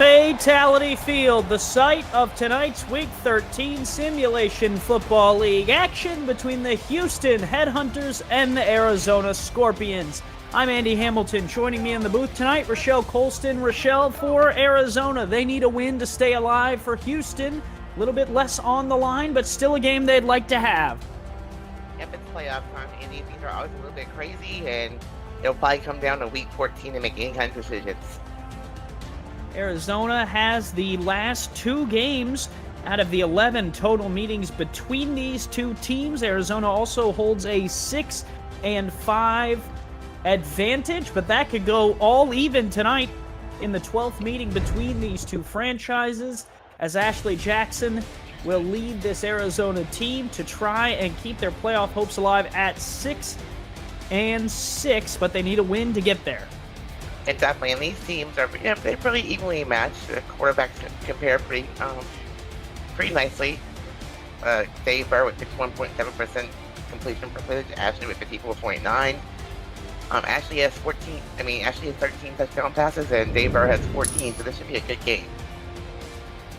Fatality Field, the site of tonight's Week 13 Simulation Football League action between the Houston Headhunters and the Arizona Scorpions. I'm Andy Hamilton. Joining me in the booth tonight, Rochelle Colston. Rochelle, for Arizona, they need a win to stay alive. For Houston, a little bit less on the line, but still a game they'd like to have. Yep, it's playoff time, Andy. Things are always a little bit crazy, and it'll probably come down to Week 14 to make any kind of decisions. Arizona has the last two games out of the 11 total meetings between these two teams. Arizona also holds a 6-5 advantage, but that could go all even tonight in the 12th meeting between these two franchises, as Ashley Jackson will lead this Arizona team to try and keep their playoff hopes alive at 6-6, but they need a win to get there. Exactly, and these teams are they're pretty evenly matched. The quarterbacks compare pretty nicely. Dave Burr with 61.7% completion percentage, Ashley with 54.9. Ashley has 13 touchdown passes, and Dave Burr has 14, so this should be a good game.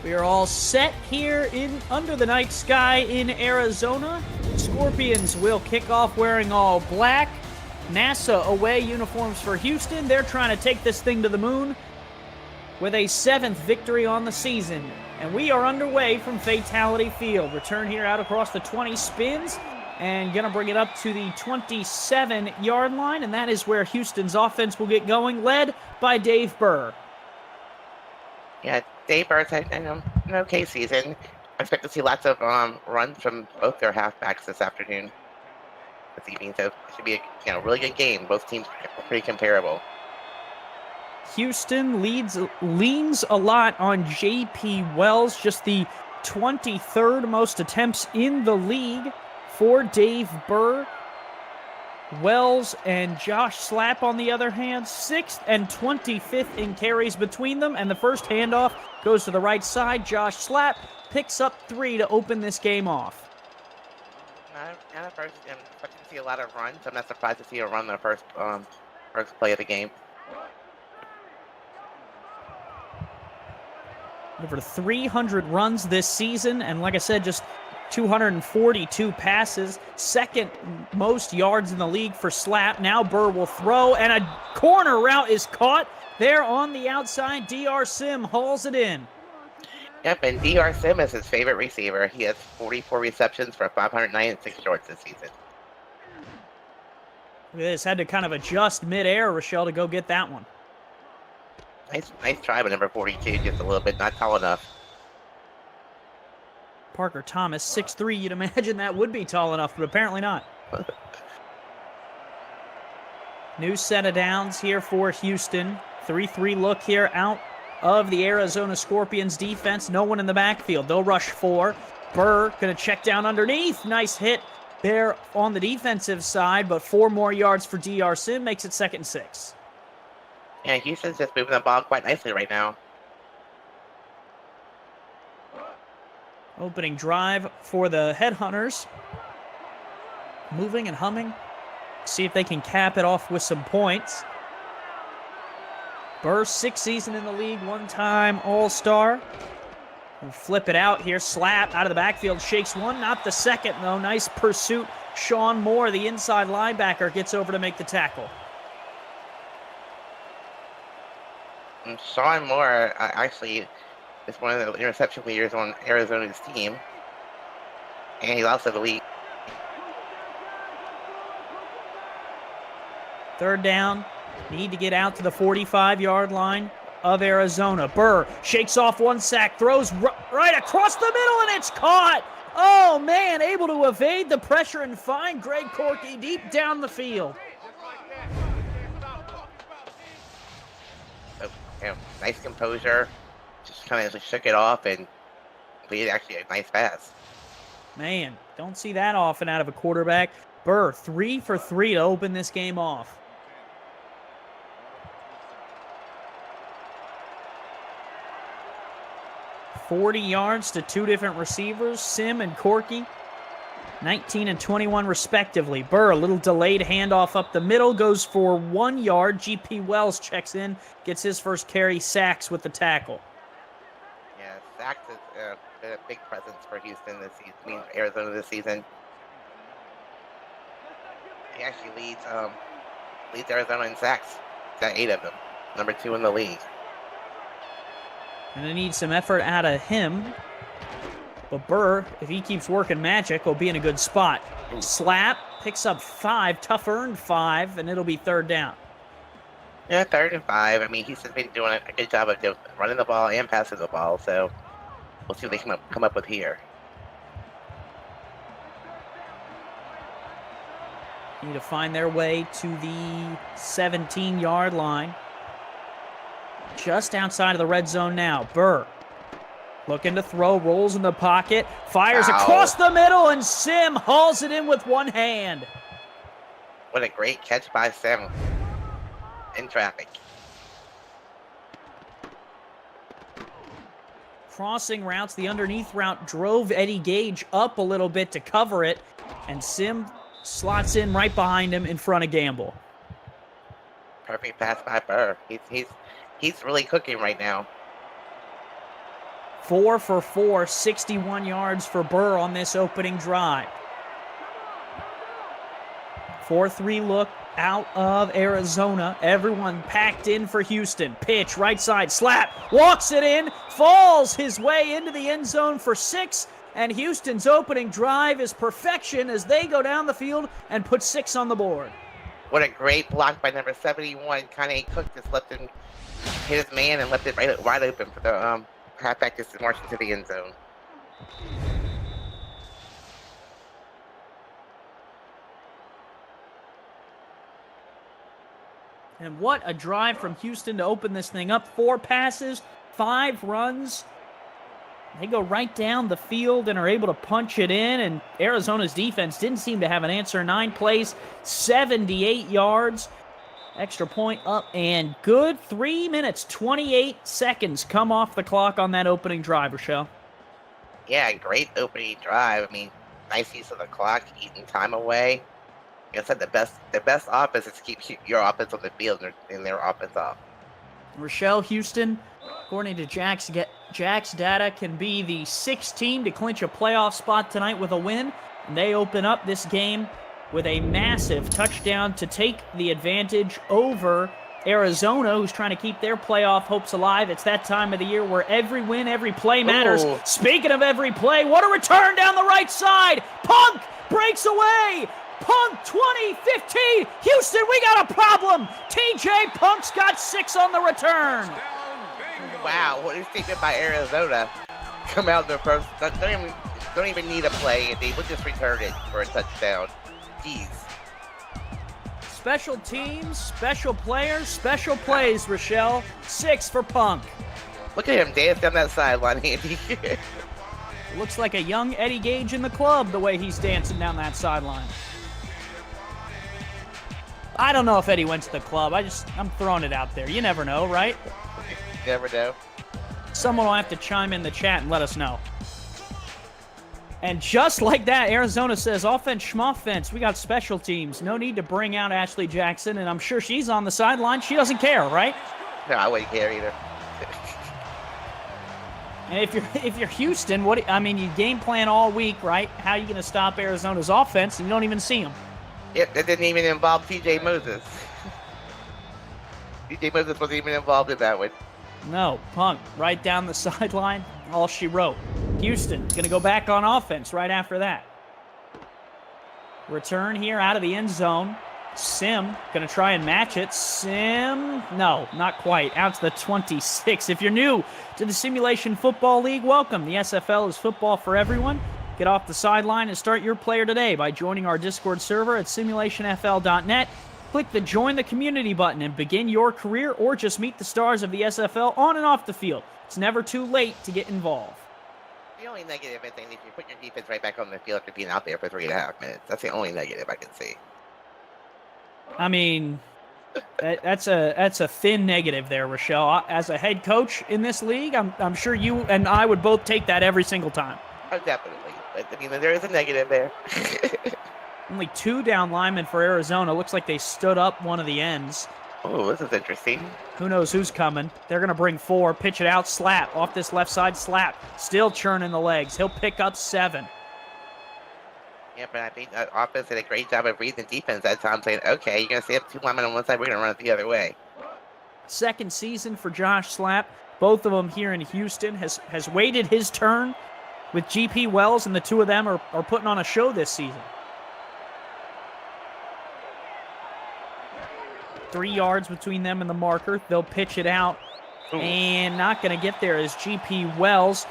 We are all set here under the night sky in Arizona. Scorpions will kick off wearing all black. NASA away uniforms for Houston. They're trying to take this thing to the moon with a 7th victory on the season. And we are underway from Fatality Field. Return here out across the 20 spins and going to bring it up to the 27-yard line. And that is where Houston's offense will get going, led by Dave Burr. Yeah, Dave Burr's had an okay season. I expect to see lots of runs from both their halfbacks this afternoon. This evening, so it should be a really good game. Both teams are pretty comparable. Houston leans a lot on J.P. Wells, just the 23rd most attempts in the league for Dave Burr. Wells and Josh Slapp, on the other hand, 6th and 25th in carries between them, and the first handoff goes to the right side. Josh Slapp picks up 3 to open this game off. I'm expecting to see a lot of runs. I'm not surprised to see a run the first play of the game. Over 300 runs this season, and like I said, just 242 passes. Second most yards in the league for Slapp. Now Burr will throw, and a corner route is caught there on the outside. DR Sim hauls it in. Yep, and DR Sim is his favorite receiver. He has 44 receptions for 596 yards this season. Look at this. Had to kind of adjust midair, Rochelle, to go get that one. Nice try with number 42, just a little bit, not tall enough. Parker Thomas, 6'3". You'd imagine that would be tall enough, but apparently not. New set of downs here for Houston. 3-3 look here out of the Arizona Scorpions defense. No one in the backfield. They'll rush 4. Burr going to check down underneath. Nice hit there on the defensive side, but 4 more yards for DR Sim makes it 2nd and 6. Yeah, Houston's just moving the ball quite nicely right now. Opening drive for the Headhunters. Moving and humming. See if they can cap it off with some points. Burr, 6th season in the league, 1-time All-Star. We'll flip it out here. Slapp out of the backfield, shakes one, not the second, though. Nice pursuit. Sean Moore, the inside linebacker, gets over to make the tackle. And Sean Moore actually is one of the interception leaders on Arizona's team. And he's also the lead. 3rd down. Need to get out to the 45-yard line of Arizona. Burr shakes off one sack, throws right across the middle, and it's caught. Oh, man, able to evade the pressure and find Greg Corky deep down the field. So, nice composure. Just kind of shook it off and completed actually a nice pass. Man, don't see that often out of a quarterback. Burr, 3 for 3 to open this game off. 40 yards to 2 different receivers, Sim and Corky. 19 and 21 respectively. Burr, a little delayed handoff up the middle, goes for 1 yard. G.P. Wells checks in, gets his first carry, sacks with the tackle. sacks has been a big presence for Houston this season. I mean, Arizona this season. He actually leads Arizona in sacks. He's got 8 of them. Number 2 in the league. And they need some effort out of him. But Burr, if he keeps working magic, will be in a good spot. Slap, picks up 5, tough earned 5, and it'll be 3rd down. Yeah, 3rd and 5. I mean, he's been doing a good job of running the ball and passing the ball, so we'll see what they come up with here. Need to find their way to the 17-yard line. Just outside of the red zone now. Burr looking to throw, rolls in the pocket, fires across the middle, and Sim hauls it in with one hand. What a great catch by Sim in traffic. Crossing routes, the underneath route drove Eddie Gage up a little bit to cover it, and Sim slots in right behind him in front of Gamble. Perfect pass by Burr. He's really cooking right now. 4 for 4, 61 yards for Burr on this opening drive. 4-3 look out of Arizona. Everyone packed in for Houston. Pitch, right side, slap, walks it in, falls his way into the end zone for 6, and Houston's opening drive is perfection as they go down the field and put 6 on the board. What a great block by number 71. Kanye Cook just left him hit his man and left it wide open for the halfback just march into the end zone. And what a drive from Houston to open this thing up. 4 passes, 5 runs. They go right down the field and are able to punch it in, and Arizona's defense didn't seem to have an answer. 9 plays, 78 yards. Extra point up and good. 3 minutes, 28 seconds come off the clock on that opening drive, Rochelle. Yeah, great opening drive. I mean, nice use of the clock, eating time away. Like I said, the best offense is to keep your offense on the field and their offense off. Rochelle, Houston, according to Jack's data, can be the 6th team to clinch a playoff spot tonight with a win. And they open up this game with a massive touchdown to take the advantage over Arizona, who's trying to keep their playoff hopes alive. It's that time of the year where every win, every play matters. Ooh. Speaking of every play, what a return down the right side. Punk breaks away. Punk 20-15. Houston, we got a problem. TJ Punk's got 6 on the return. Wow, what a statement by Arizona. Come out in the first. Don't even need a play. They will just return it for a touchdown. Jeez. Special teams, special players, special plays, Rochelle. 6 for Punk. Look at him dance down that sideline, Andy. Looks like a young Eddie Gage in the club, the way he's dancing down that sideline. I don't know if Eddie went to the club. I'm throwing it out there. You never know, right? You never know. Someone will have to chime in the chat and let us know. And just like that, Arizona says, offense, schmoffense, we got special teams. No need to bring out Ashley Jackson, and I'm sure she's on the sideline. She doesn't care, right? No, I wouldn't care either. And if you're Houston, you game plan all week, right? How are you going to stop Arizona's offense, and you don't even see them? Yep, that didn't even involve TJ Moses. TJ Moses wasn't even involved in that one. No, Punk right down the sideline, all she wrote. Houston going to go back on offense right after that. Return here out of the end zone. Sim going to try and match it. Sim, no, not quite. Out to the 26. If you're new to the Simulation Football League, welcome. The SFL is football for everyone. Get off the sideline and start your player today by joining our Discord server at simulationfl.net. Click the Join the Community button and begin your career, or just meet the stars of the SFL on and off the field. It's never too late to get involved. The only negative is if you put your defense right back on the field after being out there for 3.5 minutes. That's the only negative I can see. I mean, that's a thin negative there, Rochelle. As a head coach in this league, I'm sure you and I would both take that every single time. Oh, definitely. But, I mean, there is a negative there. Only 2 down linemen for Arizona. Looks like they stood up one of the ends. Oh, this is interesting. Who knows who's coming? They're going to bring 4, pitch it out, slap, off this left side, slap. Still churning the legs. He'll pick up 7. Yeah, but I think that offense did a great job of reading defense that time, saying, okay, you're going to stay up 2 linemen on one side, we're going to run it the other way. Second season for Josh Slapp. Both of them here in Houston. Has waited his turn with GP Wells, and the two of them are putting on a show this season. 3 yards between them and the marker. They'll pitch it out. Ooh. And not going to get there is GP Wells.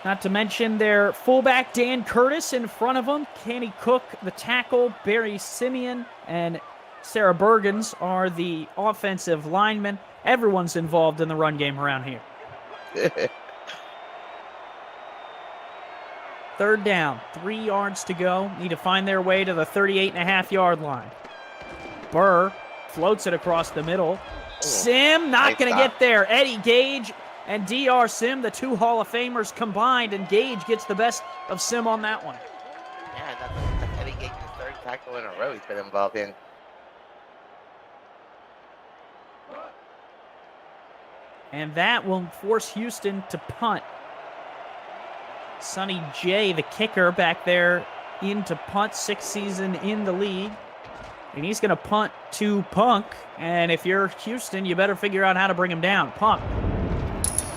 Not to mention their fullback, Dan Curtis, in front of him. Kenny Cook, the tackle. Barry Simeon and Sarah Bergens are the offensive linemen. Everyone's involved in the run game around here. Third down, 3 yards to go. Need to find their way to the 38.5-yard line. Burr floats it across the middle. Sim not going to get there. Eddie Gage and DR Sim, the 2 Hall of Famers combined, and Gage gets the best of Sim on that one. Yeah, that's Eddie Gage's 3rd tackle in a row he's been involved in. And that will force Houston to punt. Sonny J, the kicker, back there into punt, 6th season in the league. And he's going to punt to Punk. And if you're Houston, you better figure out how to bring him down. Punk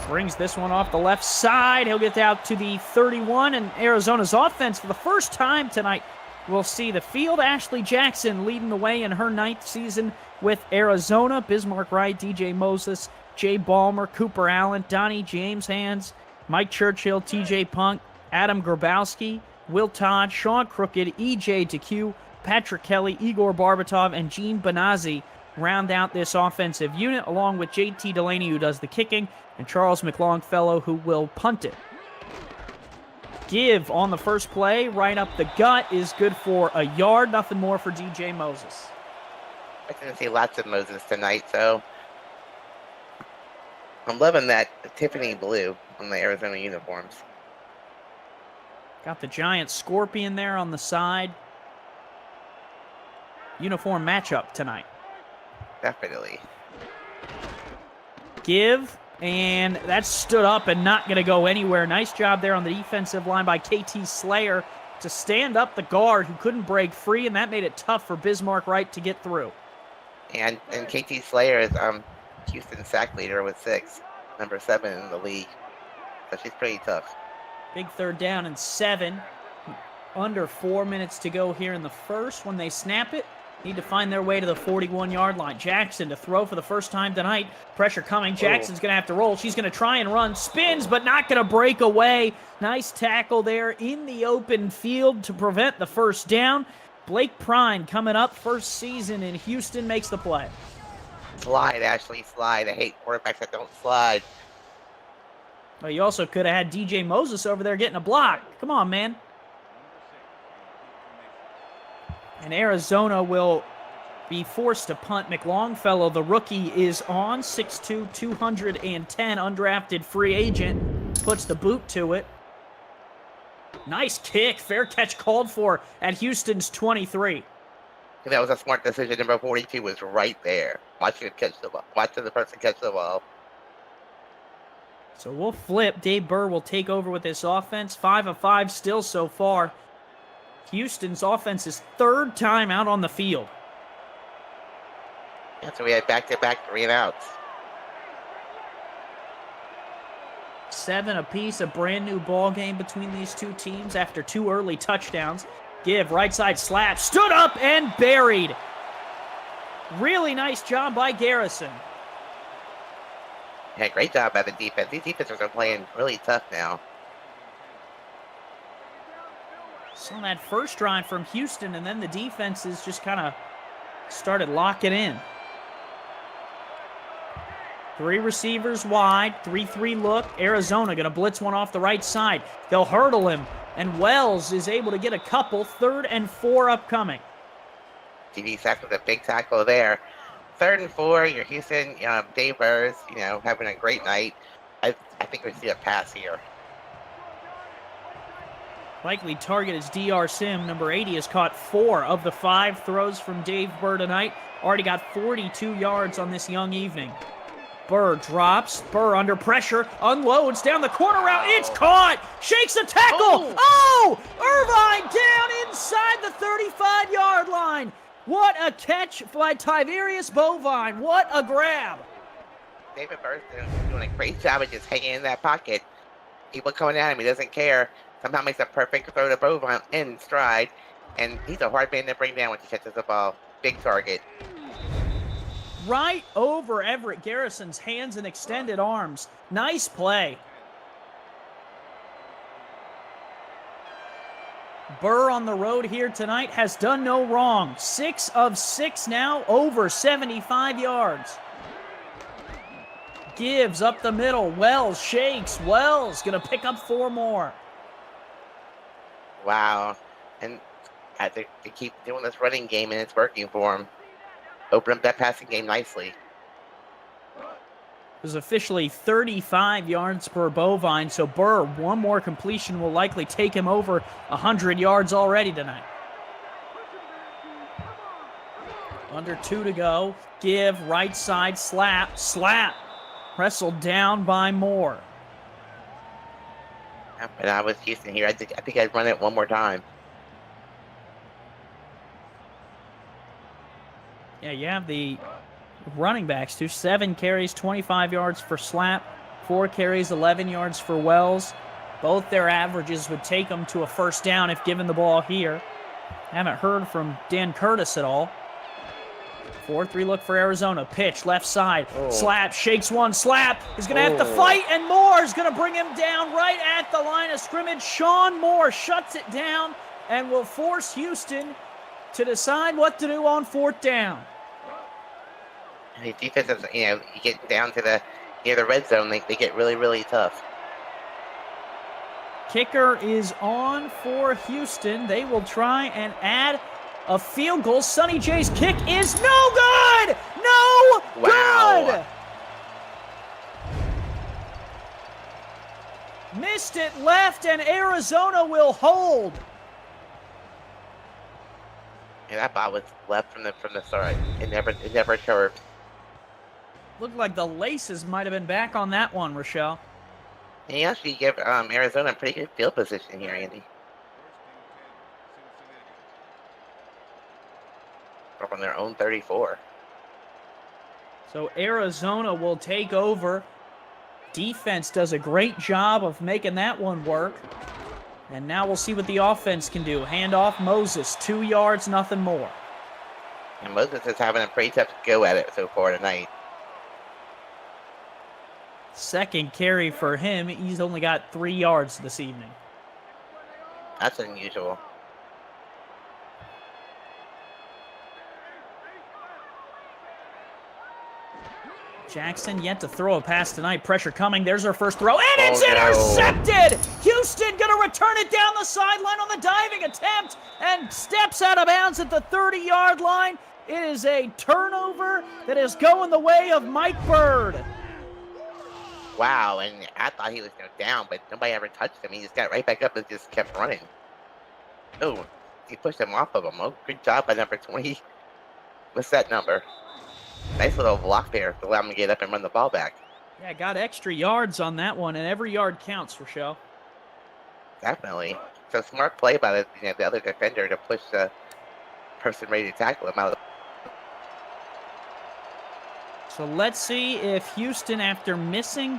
brings this one off the left side. He'll get out to the 31. And Arizona's offense, for the first time tonight, will see the field. Ashley Jackson leading the way in her 9th season with Arizona. Bismarck Wright, DJ Moses, Jay Ballmer, Cooper Allen, Donnie James Hands, Mike Churchill, TJ Punk, Adam Grabowski, Will Todd, Sean Crooked, EJ DeQ, Patrick Kelly, Igor Barbatov, and Gene Benazzi round out this offensive unit, along with JT Delaney, who does the kicking, and Charles McLongfellow, who will punt it. Give on the first play, right up the gut, is good for a yard. Nothing more for DJ Moses. I'm going to see lots of Moses tonight, so I'm loving that Tiffany blue on the Arizona uniforms. Got the giant scorpion there on the side. Uniform matchup tonight. Definitely. Give, and that stood up and not going to go anywhere. Nice job there on the defensive line by KT Slayer to stand up the guard who couldn't break free, and that made it tough for Bismarck Wright to get through. And KT Slayer is Houston sack leader with 6, number 7 in the league. So she's pretty tough. Big 3rd down and 7. Under 4 minutes to go here in the first. When they snap it, need to find their way to the 41-yard line. Jackson to throw for the first time tonight. Pressure coming. Jackson's going to have to roll. She's going to try and run. Spins, but not going to break away. Nice tackle there in the open field to prevent the first down. Blake Prine coming up. First season in Houston, makes the play. Slide, Ashley, slide. I hate quarterbacks that don't slide. Well, you also could have had DJ Moses over there getting a block. Come on, man. And Arizona will be forced to punt. McLongfellow, the rookie, is on. 6'2", 210, undrafted free agent. Puts the boot to it. Nice kick. Fair catch called for at Houston's 23. That was a smart decision. Number 42 was right there. Watching the person catch the ball. So we'll flip. Dave Burr will take over with this offense. 5 of 5 still so far. Houston's offense is 3rd time out on the field. Yeah, so we had back-to-back 3 and outs. 7 apiece, a brand new ball game between these two teams after 2 early touchdowns. Give, right side slap, stood up and buried. Really nice job by Garrison. Yeah, great job by the defense. These defenses are playing really tough now. Saw that first drive from Houston, and then the defenses just kind of started locking in. 3 receivers wide, 3-3 look. Arizona going to blitz one off the right side. They'll hurdle him, and Wells is able to get a couple. 3rd and 4 upcoming. TV sack with a big tackle there. 3rd and 4, your Houston, Dave Burrs, having a great night. I think we see a pass here. Likely target is DR Sim. Number 80 has caught 4 of the 5 throws from Dave Burr tonight. Already got 42 yards on this young evening. Burr drops. Burr under pressure. Unloads down the corner route. It's caught. Shakes a tackle. Oh! Irvine down inside the 35-yard line. What a catch by Tiverius Bovine. What a grab. David Burr's doing a great job of just hanging in that pocket. People coming at him, he doesn't care. Somehow makes a perfect throw to Bovine in stride. And he's a hard man to bring down when he catches the ball. Big target. Right over Everett Garrison's hands and extended arms. Nice play. Burr on the road here tonight has done no wrong. 6 of 6 now, over 75 yards. Gives up the middle. Wells shakes. Wells going to pick up 4 more. Wow. And they keep doing this running game, and it's working for him. Open up that passing game nicely. It was officially 35 yards per Bovine, so Burr, 1 more completion will likely take him over 100 yards already tonight. Under 2 to go. Give, right side, slap. Wrestled down by Moore. But I was Houston here. I think I'd run it 1 more time. Yeah, you have the running backs too. 7 carries, 25 yards for Slap. 4 carries, 11 yards for Wells. Both their averages would take them to a first down if given the ball here. Haven't heard from Dan Curtis at all. 4-3 look for Arizona. Pitch, left side. Slap, shakes one. Slap is going to have to fight, and Moore is going to bring him down right at the line of scrimmage. Sean Moore shuts it down and will force Houston to decide what to do on 4th down. And the defenses, you get down to the red zone, they get really, really tough. Kicker is on for Houston. They will try and add a field goal. Sonny J's kick is no good! No good! Missed it left, and Arizona will hold. Yeah, that ball was left from the start. It never curved. Looked like the laces might have been back on that one, Rochelle. And you actually give Arizona a pretty good field position here, Andy. From their own 34. So Arizona will take over. Defense does a great job of making that one work. And now we'll see what the offense can do. Handoff, Moses, 2 yards, nothing more. And Moses is having a pretty tough go at it so far tonight. Second carry for him. He's only got 3 yards this evening. That's unusual. Jackson yet to throw a pass tonight. Pressure coming. There's our first throw. And it's intercepted! Houston going to return it down the sideline on the diving attempt and steps out of bounds at the 30-yard line. It is a turnover that is going the way of Mike Bird. Wow, and I thought he was down, but nobody ever touched him. He just got right back up and just kept running. Oh, he pushed him off of him. Oh, good job by number 20. What's that number? Nice little block there to allow him to get up and run the ball back. Yeah, got extra yards on that one, and every yard counts, Rochelle. Definitely. So smart play by the other defender to push the person ready to tackle him out. So let's see if Houston, after missing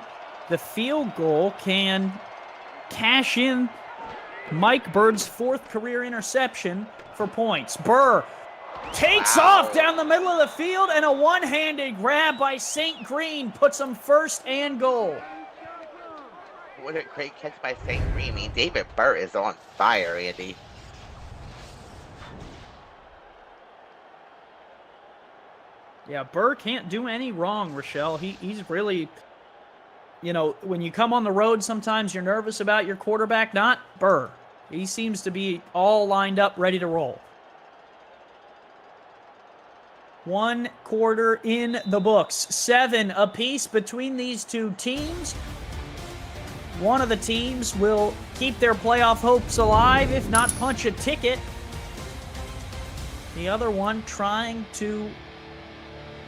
the field goal, can cash in Mike Bird's 4th career interception for points. Burr takes off down the middle of the field, and a one-handed grab by St. Green puts him 1st and goal. What a great catch by St. Green. I mean, David Burr is on fire, Andy. Yeah, Burr can't do any wrong, Rochelle. He's really, when you come on the road, sometimes you're nervous about your quarterback. Not Burr. He seems to be all lined up, ready to roll. 1 quarter in the books. 7 apiece between these two teams. one of the teams will keep their playoff hopes alive, if not punch a ticket. The other one trying to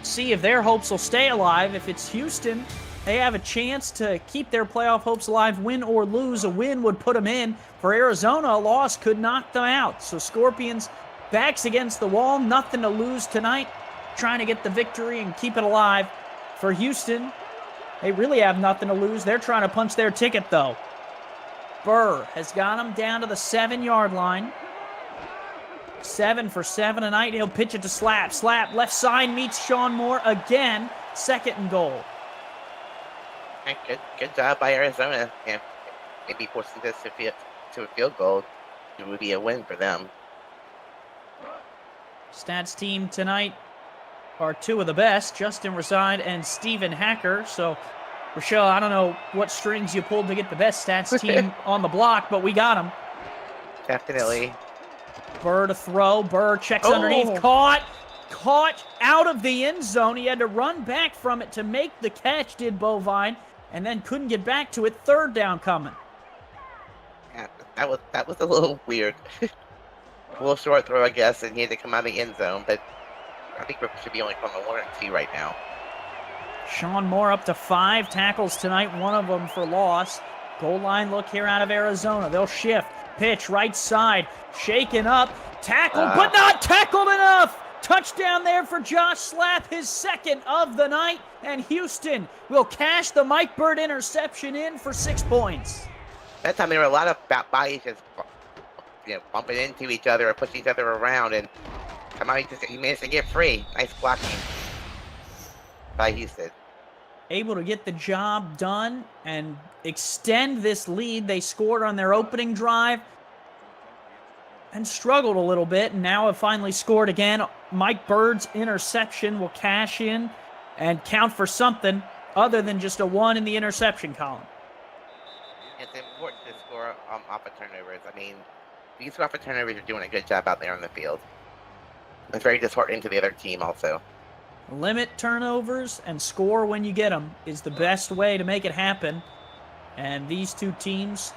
see if their hopes will stay alive. If it's Houston, they have a chance to keep their playoff hopes alive, win or lose. A win would put them in. For Arizona, a loss could knock them out. So Scorpions, backs against the wall, nothing to lose tonight, trying to get the victory and keep it alive. For Houston, they really have nothing to lose. They're trying to punch their ticket, though. Burr has got him down to the 7-yard line. 7 for 7 tonight. He'll pitch it to Slap. Slap, left side, meets Sean Moore again. 2nd and goal. Good job by Arizona. Yeah, maybe forcing this to a field goal. It would be a win for them. Stats team tonight are 2 of the best, Justin Reside and Steven Hacker. So, Rochelle, I don't know what strings you pulled to get the best stats team on the block, but we got them. Definitely. Burr to throw. Burr checks underneath. Caught out of the end zone. He had to run back from it to make the catch, did Bovine, and then couldn't get back to it. 3rd down coming. Yeah, that was a little weird. A little short throw, I guess, and he had to come out of the end zone, but I think we should be only calling 1 or 2 right now. Sean Moore up to 5 tackles tonight, 1 of them for loss. Goal line look here out of Arizona. They'll shift. Pitch right side. Shaken up. Tackled, but not tackled enough. Touchdown there for Josh Slap, his 2nd of the night. And Houston will cash the Mike Bird interception in for 6 points. That time there were a lot of bodies just bumping into each other or pushing each other around, and somehow he managed to get free. Nice blocking by Houston. Able to get the job done and extend this lead. They scored on their opening drive and struggled a little bit, and now have finally scored again. Mike Bird's interception will cash in and count for something other than just a 1 in the interception column. It's important to score off of turnovers. I mean, these score off of turnovers are doing a good job out there on the field. It's very disheartening to the other team also. Limit turnovers and score when you get them is the best way to make it happen. And these 2 teams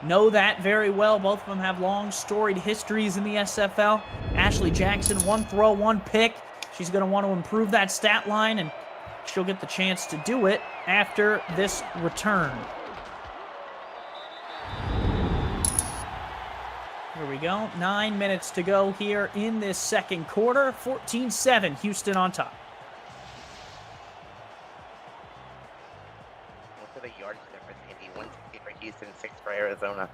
know that very well. Both of them have long, storied histories in the SFL. Ashley Jackson, 1 throw, 1 pick. She's going to want to improve that stat line, and she'll get the chance to do it after this return. Here we go. 9 minutes to go here in this 2nd quarter. 14-7, Houston on top. Look at the yards difference, Andy. 160 for Houston, 6 for Arizona.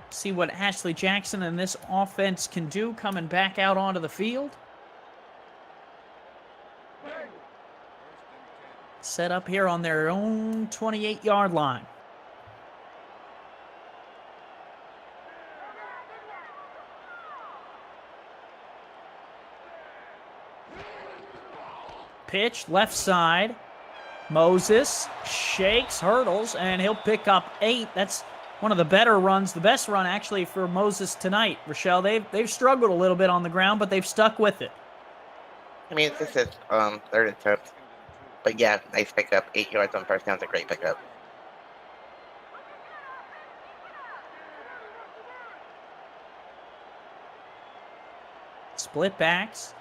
See what Ashley Jackson and this offense can do coming back out onto the field. Set up here on their own 28-yard line. Pitch, left side. Moses shakes, hurdles, and he'll pick up 8. That's one of the better runs, the best run actually for Moses tonight. Rochelle, they've struggled a little bit on the ground, but they've stuck with it. I mean, this is 3rd attempt. But yeah, nice pickup. 8 yards on first down is a great pickup. Split backs.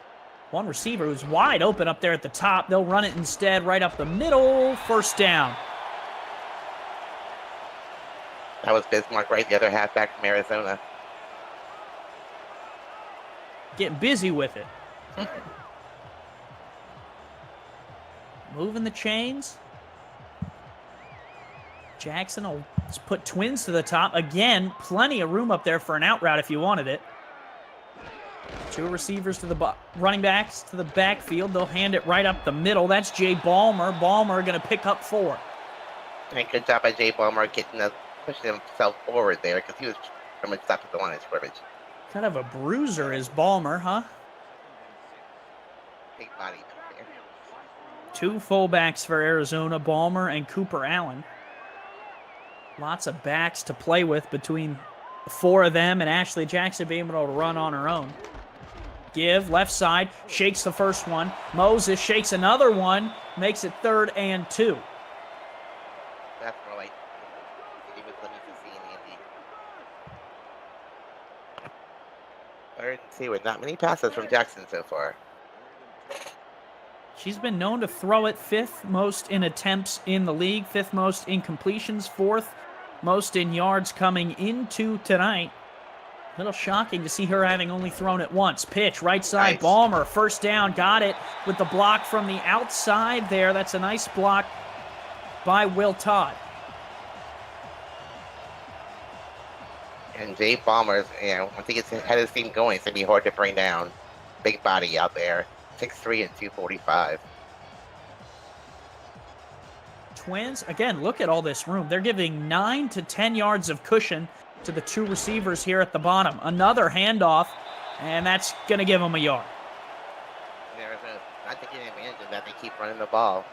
One receiver who's wide open up there at the top. They'll run it instead right up the middle. 1st down. That was Bismarck, right? The other halfback from Arizona. Getting busy with it. Moving the chains. Jackson will just put twins to the top. Again, plenty of room up there for an out route if you wanted it. 2 receivers to the running backs to the backfield. They'll hand it right up the middle. That's Jay Ballmer. Ballmer going to pick up 4. And good job by Jay Ballmer pushing himself forward there, because he was pretty much stopped at the line of scrimmage. Kind of a bruiser is Ballmer, huh? Big body there. 2 fullbacks for Arizona, Ballmer and Cooper Allen. Lots of backs to play with between 4 of them, and Ashley Jackson being able to run on her own. Give, left side, shakes the first one. Moses shakes another one, makes it 3rd and 2. That's more like he was looking to see in Andy. 3rd and 2 with not many passes from Jackson so far. She's been known to throw it 5th most in attempts in the league, 5th most in completions, 4th most in yards coming into tonight. A little shocking to see her having only thrown it once. Pitch, right side, Nice. Balmer, first down, got it with the block from the outside there. That's a nice block by Will Todd. And Jay Balmer's, once he gets had his team going, it's going to be hard to bring down. Big body out there. 6'3" and 245. Twins, again, look at all this room. They're giving 9 to 10 yards of cushion to the 2 receivers here at the bottom. Another handoff, and that's going to give them a yard. Arizona not taking advantage of that. They keep running the ball.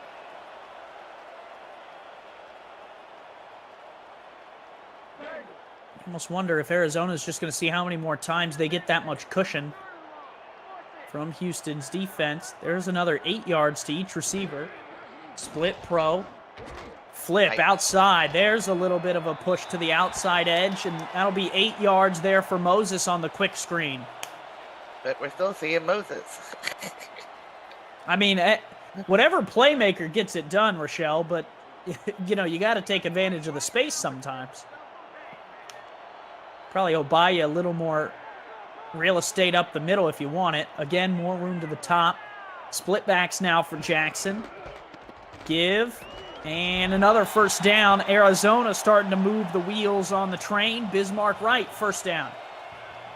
I almost wonder if Arizona's just going to see how many more times they get that much cushion from Houston's defense. There's another 8 yards to each receiver. Split pro. Flip outside. There's a little bit of a push to the outside edge, and that'll be 8 yards there for Moses on the quick screen. But we're still seeing Moses. I mean, whatever playmaker gets it done, Rochelle, but, you got to take advantage of the space sometimes. Probably will buy you a little more real estate up the middle if you want it. Again, more room to the top. Split backs now for Jackson. Give. And another first down. Arizona starting to move the wheels on the train. Bismarck right, first down.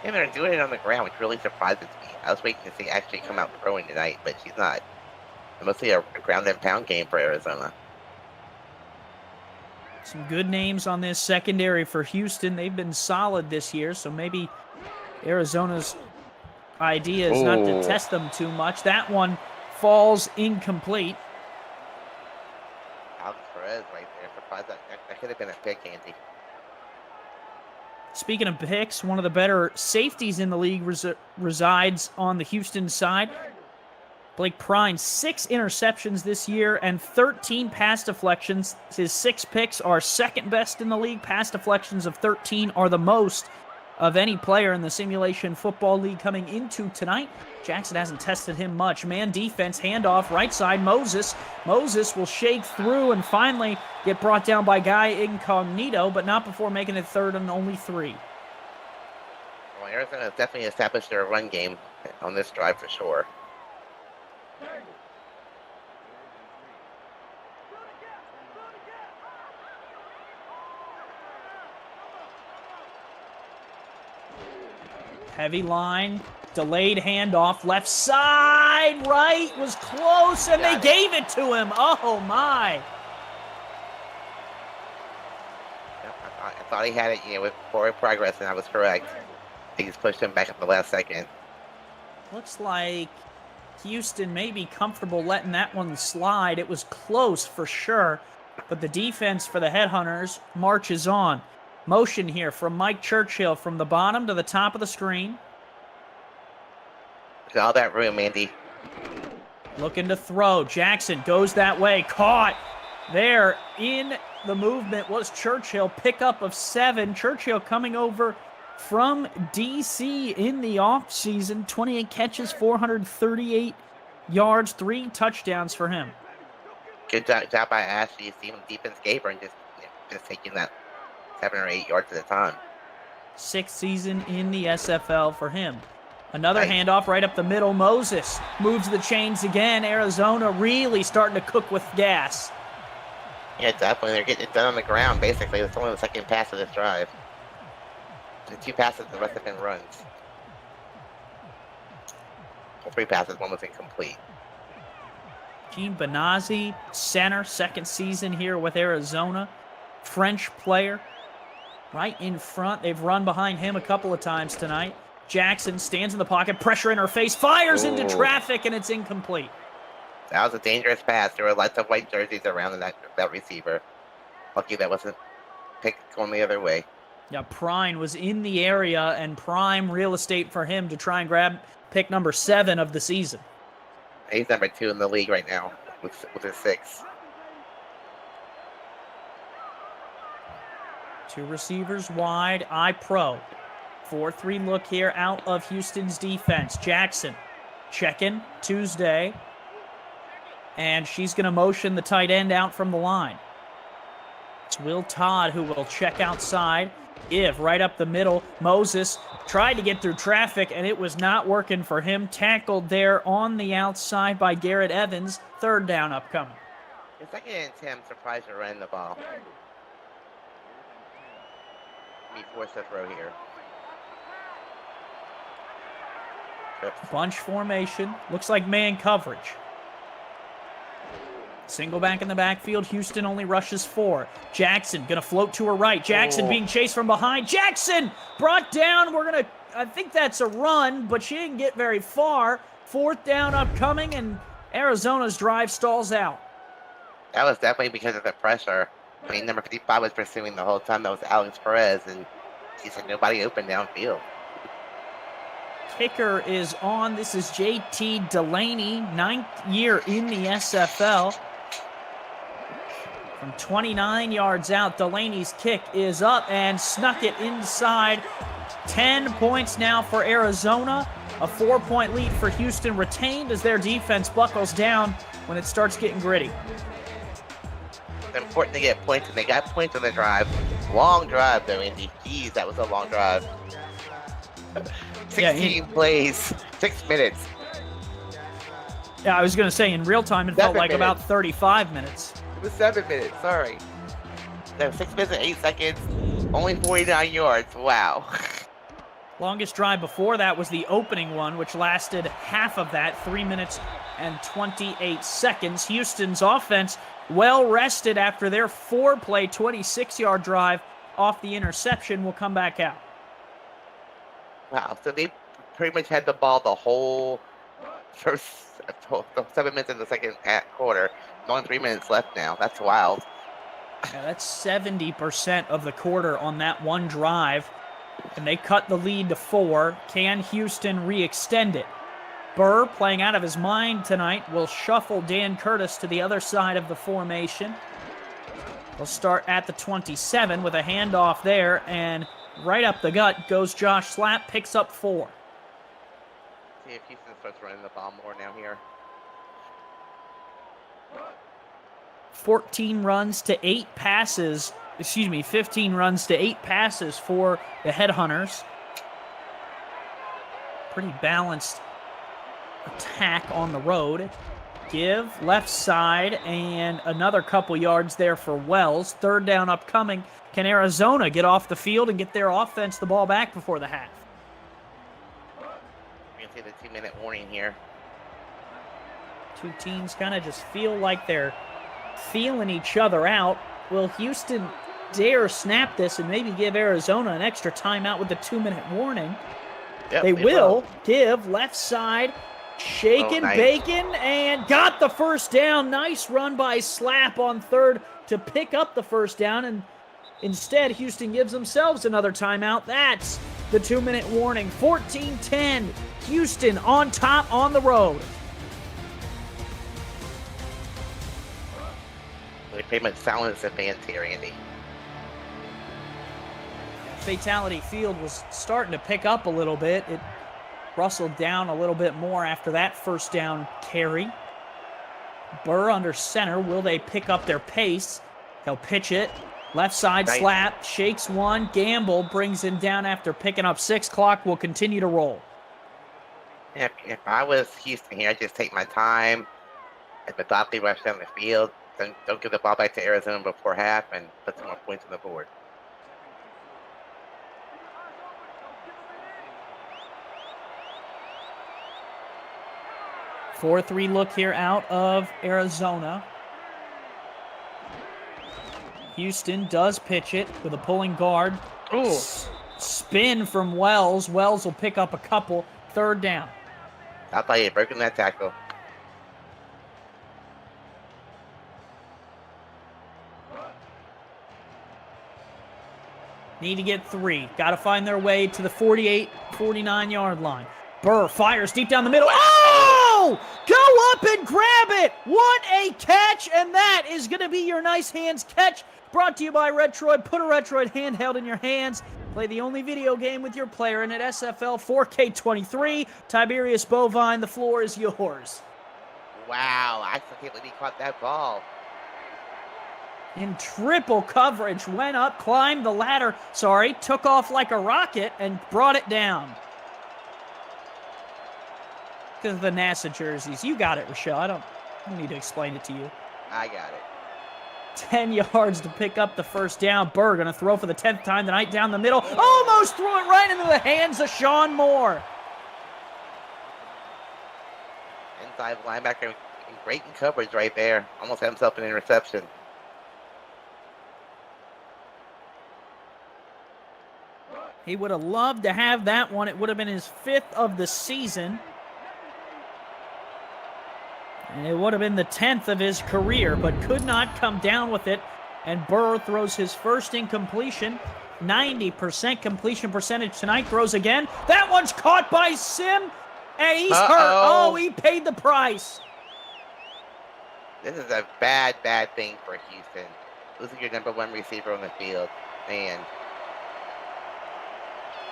And they're doing it on the ground, which really surprises me. I was waiting to see actually come out throwing tonight, but she's not. It's mostly a ground and pound game for Arizona. Some good names on this secondary for Houston. They've been solid this year, so maybe Arizona's idea is not to test them too much. That one falls incomplete. Alex Perez right there. Surprised that could have been a pick, Andy. Speaking of picks, one of the better safeties in the league resides on the Houston side. Blake Prine, 6 interceptions this year and 13 pass deflections. His 6 picks are second best in the league. Pass deflections of 13 are the most of any player in the Simulation Football League coming into tonight. Jackson hasn't tested him much. Man defense, handoff, right side, Moses. Moses will shake through and finally get brought down by Guy Incognito, but not before making it 3rd and only 3. Well, Arizona has definitely established their run game on this drive for sure. Heavy line, delayed handoff, left side, right, was close, and they gave it to him. Oh, my. I thought he had it, with forward progress, and I was correct. He just pushed him back at the last second. Looks like Houston may be comfortable letting that one slide. It was close for sure, but the defense for the Headhunters marches on. Motion here from Mike Churchill from the bottom to the top of the screen. There's all that room, Andy. Looking to throw. Jackson goes that way. Caught there in the movement was Churchill. Pickup of 7. Churchill coming over from D.C. in the offseason. 28 catches, 438 yards, 3 touchdowns for him. Good job by Ashley. See him defense gave her and just taking that 7 or 8 yards at a time. 6th season in the SFL for him. Another handoff right up the middle. Moses moves the chains again. Arizona really starting to cook with gas. Yeah, definitely. They're getting it done on the ground, basically. It's only the second pass of this drive. The 2 passes, the rest have been runs. Well, 3 passes, 1 was incomplete. Gene Benazzi, center, 2nd season here with Arizona. French player. Right in front. They've run behind him a couple of times tonight. Jackson stands in the pocket, pressure in her face, fires into traffic, and it's incomplete. That was a dangerous pass. There were lots of white jerseys around that receiver. Lucky that wasn't picked going the other way. Yeah, Prime was in the area, and prime real estate for him to try and grab pick number 7 of the season. He's number 2 in the league right now with his 6. 2 receivers wide, I-Pro. 4-3 look here out of Houston's defense. Jackson checking Tuesday. And she's going to motion the tight end out from the line. It's Will Todd who will check outside. Right up the middle. Moses tried to get through traffic, and it was not working for him. Tackled there on the outside by Garrett Evans. 3rd down upcoming. It's like an Tim surprised to run the ball. He forced the throw here. Oops. Bunch formation. Looks like man coverage. Single back in the backfield. Houston only rushes 4. Jackson going to float to her right. Jackson being chased from behind. Jackson brought down. I think that's a run, but she didn't get very far. 4th down upcoming, and Arizona's drive stalls out. That was definitely because of the pressure. I mean, number 55 was pursuing the whole time. That was Alex Perez, and she said nobody open downfield. Kicker is on. This is JT Delaney, 9th year in the SFL. From 29 yards out, Delaney's kick is up and snuck it inside. 10 points now for Arizona. A 4-point lead for Houston retained as their defense buckles down when it starts getting gritty. It's important to get points, and they got points on the drive. Long drive, though, Indy. Jeez, that was a long drive. 16 plays, 6 minutes. Yeah, I was going to say, in real time, it felt like minutes. about 35 minutes. It was 7 minutes, sorry. No, 6 minutes and 8 seconds, only 49 yards. Wow. Longest drive before that was the opening one, which lasted half of that, 3 minutes and 28 seconds. Houston's offense well rested after their 4-play, 26-yard drive off the interception will come back out. Wow, so they pretty much had the ball the whole first 7 minutes in the second quarter. Only 3 minutes left now. That's wild. Yeah, that's 70% of the quarter on that one drive. And they cut the lead to 4. Can Houston re-extend it? Burr, playing out of his mind tonight, will shuffle Dan Curtis to the other side of the formation. They'll start at the 27 with a handoff there, and right up the gut goes Josh Slapp, picks up 4. See if Houston starts running the ball more now here. 15 runs to 8 passes for the Headhunters. Pretty balanced attack on the road. Give, left side, and another couple yards there for Wells. 3rd down upcoming. Can Arizona get off the field and get their offense the ball back before the half? You can see the 2-minute warning here. Two teams kind of just feel like they're feeling each other out. Will Houston dare snap this and maybe give Arizona an extra timeout with the 2-minute warning? Yep, they will. Give, left side, shaking, nice. Bacon, and got the 1st down. Nice run by Slapp on 3rd to pick up the 1st down, and instead Houston gives themselves another timeout. That's the 2-minute warning. 14-10, Houston on top on the road. They pretty much silenced the fans here, Andy. Fatality Field was starting to pick up a little bit. It rustled down a little bit more after that 1st down carry. Burr under center. Will they pick up their pace? He'll pitch it. Left side nice. Slap. Shakes one. Gamble brings him down after picking up 6. Clock will continue to roll. If I was Houston here, I'd just take my time and methodically rush down the field. Don't give the ball back to Arizona before half and put some more points on the board. A 4-3 look here out of Arizona. Houston does pitch it with a pulling guard. Ooh. Spin from Wells. Wells will pick up a couple. 3rd down. I thought you had broken that tackle. Need to get 3. Got to find their way to the 48, 49-yard line. Burr fires deep down the middle. Oh! Go up and grab it! What a catch! And that is going to be your nice hands catch. Brought to you by Retroid. Put a Retroid handheld in your hands. Play the only video game with your player in it. SFL 4K23. Tiberius Bovine, the floor is yours. Wow, I can't believe he caught that ball. In triple coverage, went up, climbed the ladder, took off like a rocket and brought it down. Because of the NASA jerseys. You got it, Rochelle. I don't need to explain it to you. I got it. 10 yards to pick up the first down. Burr going to throw for the 10th time tonight down the middle. Almost threw it right into the hands of Sean Moore. Inside linebacker, great in coverage right there. Almost had himself an interception. He would have loved to have that one. It would have been his 5th of the season. And it would have been the 10th of his career, but could not come down with it. And Burr throws his first incompletion. 90% completion percentage tonight. Throws again. That one's caught by Sim. And he's hurt. Oh, he paid the price. This is a bad thing for Houston. Losing your #1 receiver on the field. Man.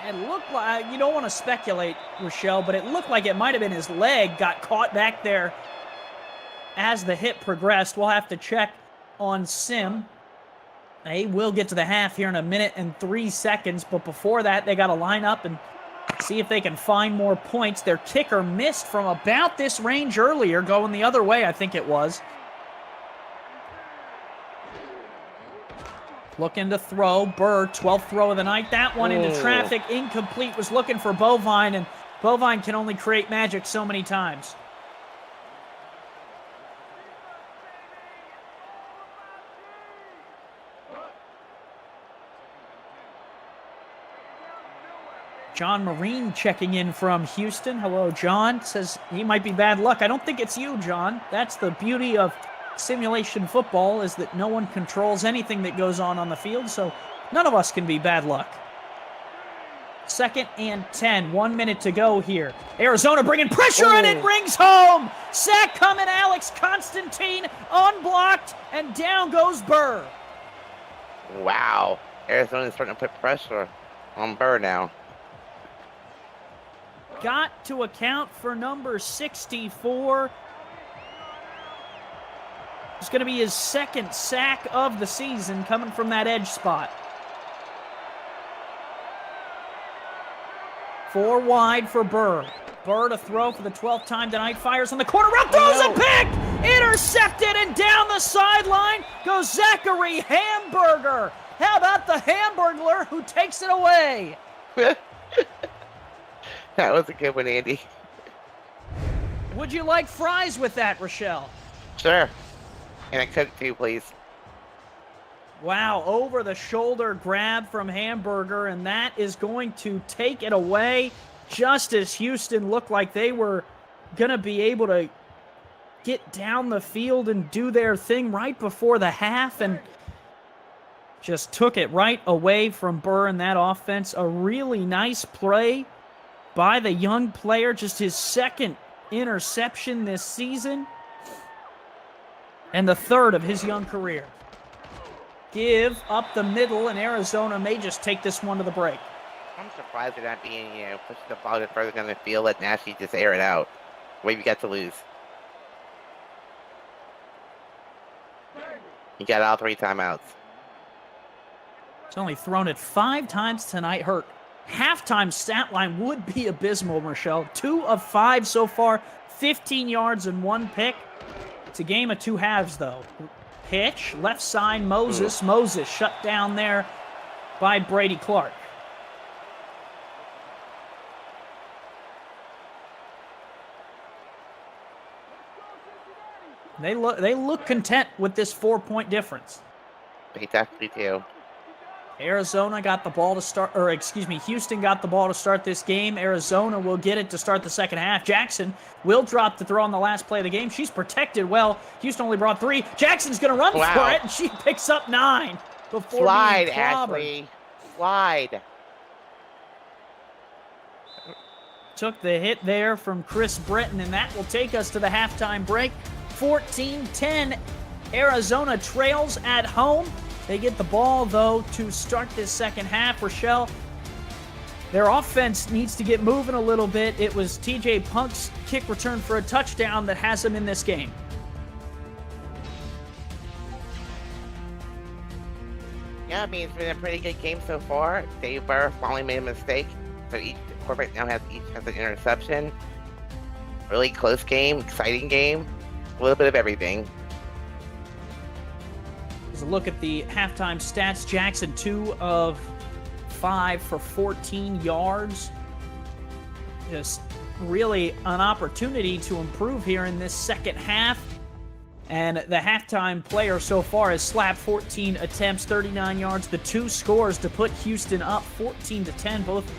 It looked like, you don't want to speculate, Rochelle, but it looked like it might have been his leg got caught back there as the hit progressed. We'll have to check on Sim. They will get to the half here in 1 minute and 3 seconds, but before that, they got to line up and see if they can find more points. Their kicker missed from about this range earlier, going the other way, I think it was. Looking to throw. Burr, 12th throw of the night. That one into traffic. Incomplete. Was looking for Bovine, and Bovine can only create magic so many times. John Marine checking in from Houston. Hello, John. Says he might be bad luck. I don't think it's you, John. That's the beauty of simulation football, is that no one controls anything that goes on the field, so none of us can be bad luck. 2nd and 10. 1 minute to go here. Arizona bringing pressure, and it rings home. Sack coming, Alex Constantine unblocked, and down goes Burr. Wow. Arizona's starting to put pressure on Burr now. Got to account for number 64. It's going to be his 2nd sack of the season coming from that edge spot. 4 wide for Burr. Burr to throw for the 12th time tonight. Fires on the corner route. Throws a pick! Intercepted, and down the sideline goes Zachary Hamburger. How about the Hamburglar who takes it away? That was a good one, Andy. Would you like fries with that, Rochelle? Sure. And a Coke too, please. Wow, over the shoulder grab from Hamburger, and that is going to take it away just as Houston looked like they were going to be able to get down the field and do their thing right before the half, and just took it right away from Burr in that offense. A really nice play by the young player, just his 2nd interception this season, and the 3rd of his young career. Give up the middle, and Arizona may just take this one to the break. I'm surprised they're not being, pushing the ball further down the field, let Nashi just air it out. What have you got to lose? You got all 3 timeouts. He's only thrown it 5 times tonight. Her halftime stat line would be abysmal, Michelle. 2 of 5 so far, 15 yards and 1 pick. It's a game of 2 halves, though. Pitch, left side, Moses. Moses shut down there by Brady Clark. They look content with this 4-point difference. They definitely do. Arizona got the ball to start, or excuse me, Houston got the ball to start this game. Arizona will get it to start the second half. Jackson will drop the throw on the last play of the game. She's protected well. Houston only brought 3. Jackson's going to run for it, and she picks up 9 before Slide, being clobbered. Ashley. Slide. took the hit there from Chris Britton, and that will take us to the halftime break. 14-10, Arizona trails at home. They get the ball, though, to start this second half. Rochelle, their offense needs to get moving a little bit. It was TJ Punk's kick return for a touchdown that has them in this game. Yeah, I mean, it's been a pretty good game so far. Dave Burr finally made a mistake, so each quarterback now has an interception. Really close game, exciting game, a little bit of everything. As a look at the halftime stats, Jackson 2 of 5 for 14 yards. Just really an opportunity to improve here in this second half. And the halftime player so far has slapped 14 attempts, 39 yards. The two scores to put Houston up 14-10. Both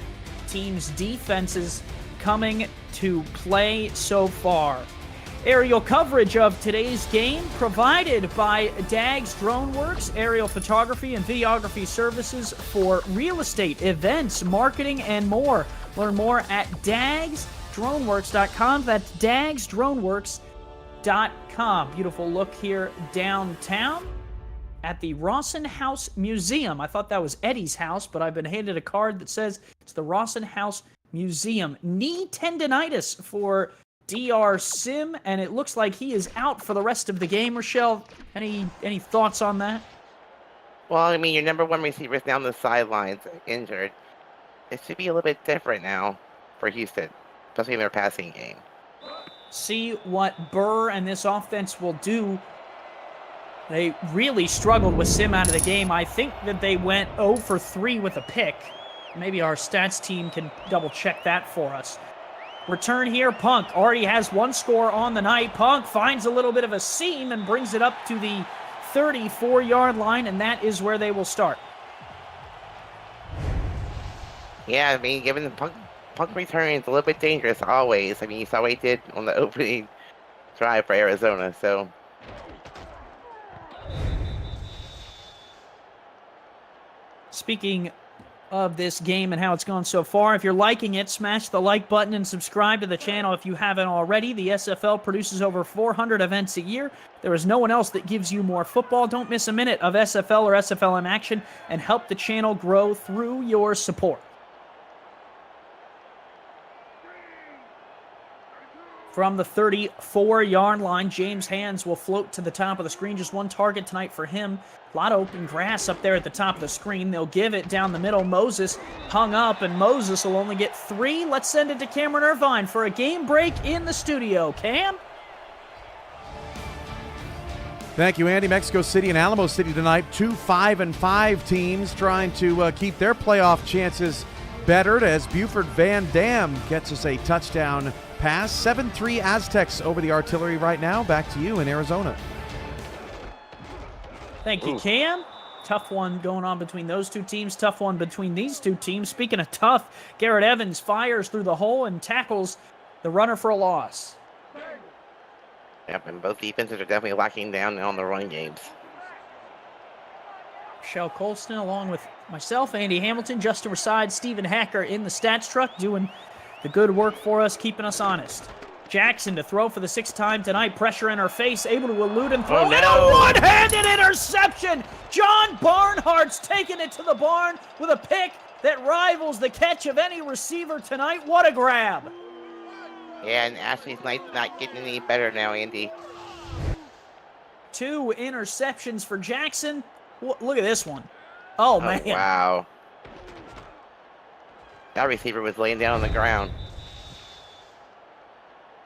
teams' defenses coming to play so far. Aerial coverage of today's game provided by Dags DroneWorks, aerial photography and videography services for real estate, events, marketing, and more. Learn more at dagsdroneworks.com. That's dagsdroneworks.com. Beautiful look here downtown at the Rawson House Museum. I thought that was Eddie's house, but I've been handed a card that says it's the Rawson House Museum. Knee tendonitis for DR Sim, and it looks like he is out for the rest of the game. Rochelle, any thoughts on that? Well, I mean, your number one receiver is down the sidelines, injured. It should be a little bit different now for Houston, especially in their passing game. See what Burr and this offense will do. They really struggled with Sim out of the game. I think that they went 0 for 3 with a pick. Maybe our stats team can double-check that for us. Return here, Punk already has one score on the night. Punk finds a little bit of a seam and brings it up to the 34-yard line, and that is where they will start. Yeah, I mean, given the Punk return is a little bit dangerous always. I mean, you saw what he did on the opening drive for Arizona, so. Speaking of this game and how it's gone so far, if you're liking it, smash the like button and subscribe to the channel if you haven't already. The SFL produces over 400 events a year. There is no one else that gives you more football. Don't miss a minute of SFL or SFLM action and help the channel grow through your support. From the 34-yard line, James Hands will float to the top of the screen. Just one target tonight for him. A lot of open grass up there at the top of the screen. They'll give it down the middle. Moses hung up, and Moses will only get 3. Let's send it to Cameron Irvine for a game break in the studio. Cam? Thank you, Andy. Mexico City and Alamo City tonight. 2 5-5 teams trying to keep their playoff chances bettered as Buford Van Dam gets us a touchdown pass. 7-3 Aztecs over the artillery right now. Back to you in Arizona. Thank you, Cam. Tough one going on between those two teams. Tough one between these two teams. Speaking of tough, Garrett Evans fires through the hole and tackles the runner for a loss. Yep, and both defenses are definitely locking down on the run games. Michelle Colston, along with myself, Andy Hamilton, Justin Reside, Stephen Hacker in the stats truck, doing the good work for us, keeping us honest. Jackson to throw for the 6th time tonight. Pressure in her face, able to elude and throw. Oh, no. And a one-handed interception! John Barnhart's taking it to the barn with a pick that rivals the catch of any receiver tonight. What a grab! Yeah, and Ashley's night's not getting any better now, Andy. 2 interceptions for Jackson. Look at this one. Oh, man. Wow. That receiver was laying down on the ground.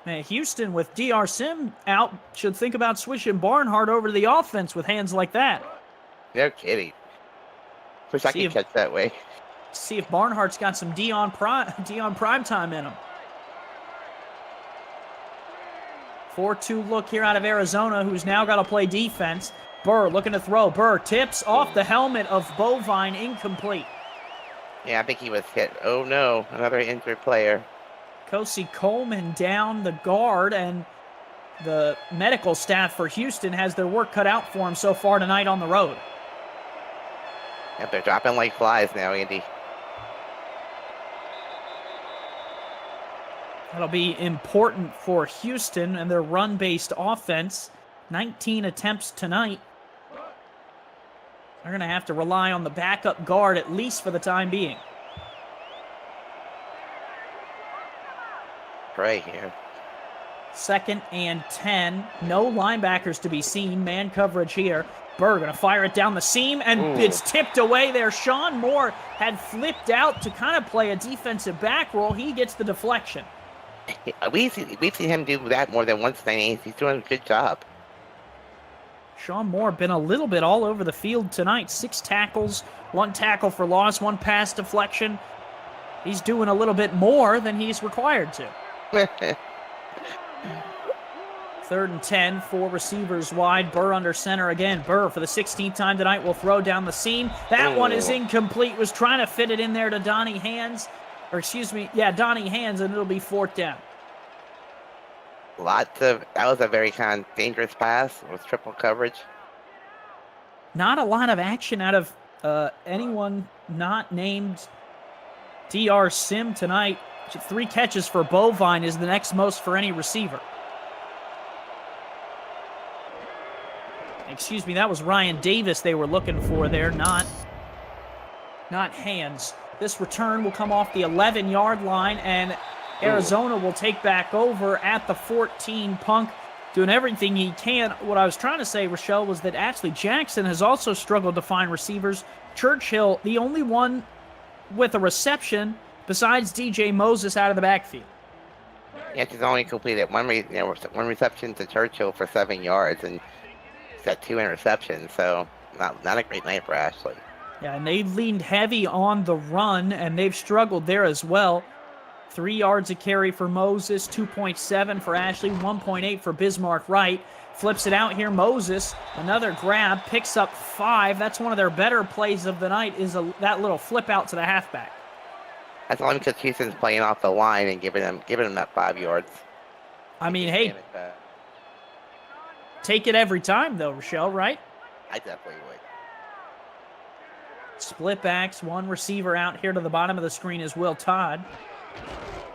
Man, Houston with DR Sim out should think about switching Barnhart over to the offense with hands like that. No kidding. Wish I could catch that way. See if Barnhart's got some Dion prime time in him. 4-2 look here out of Arizona, who's now got to play defense. Burr looking to throw. Burr tips off the helmet of Bovine, incomplete. Yeah, I think he was hit. Oh no, another injured player. Kosi Coleman down, the guard, and the medical staff for Houston has their work cut out for him so far tonight on the road. Yep, they're dropping like flies now, Andy. That'll be important for Houston and their run-based offense. 19 attempts tonight. They're going to have to rely on the backup guard, at least for the time being. Right here. 2nd and 10. No linebackers to be seen. Man coverage here. Burr going to fire it down the seam, and it's tipped away there. Sean Moore had flipped out to kind of play a defensive back role. He gets the deflection. We've seen him do that more than once tonight. He's doing a good job. Sean Moore been a little bit all over the field tonight. 6 tackles, 1 tackle for loss, 1 pass deflection. He's doing a little bit more than he's required to. 3rd and 10, 4 receivers wide. Burr under center again. Burr for the 16th time tonight will throw down the seam. That one is incomplete. Was trying to fit it in there to Donnie Hands. Donnie Hands, and it'll be 4th down. That was a very kind of dangerous pass with triple coverage. Not a lot of action out of anyone not named DR Sim tonight. 3 catches for Bovine is the next most for any receiver. Excuse me, that was Ryan Davis they were looking for there, not Hands. This return will come off the 11-yard line, and Arizona will take back over at the 14. Punk doing everything he can. What I was trying to say, Rochelle, was that Ashley Jackson has also struggled to find receivers. Churchill, the only one with a reception besides DJ Moses out of the backfield. Yeah, he's only completed one reception to Churchill for 7 yards, and he's got 2 interceptions, so not a great night for Ashley. Yeah, and they leaned heavy on the run, and they've struggled there as well. 3 yards a carry for Moses, 2.7 for Ashley, 1.8 for Bismarck Wright. Flips it out here, Moses, another grab, picks up 5. That's one of their better plays of the night, is that little flip out to the halfback. That's only because Houston's playing off the line and giving them that 5 yards. I mean, hey, take it every time, though, Rochelle, right? I definitely would. Split backs, 1 receiver out here to the bottom of the screen is Will Todd.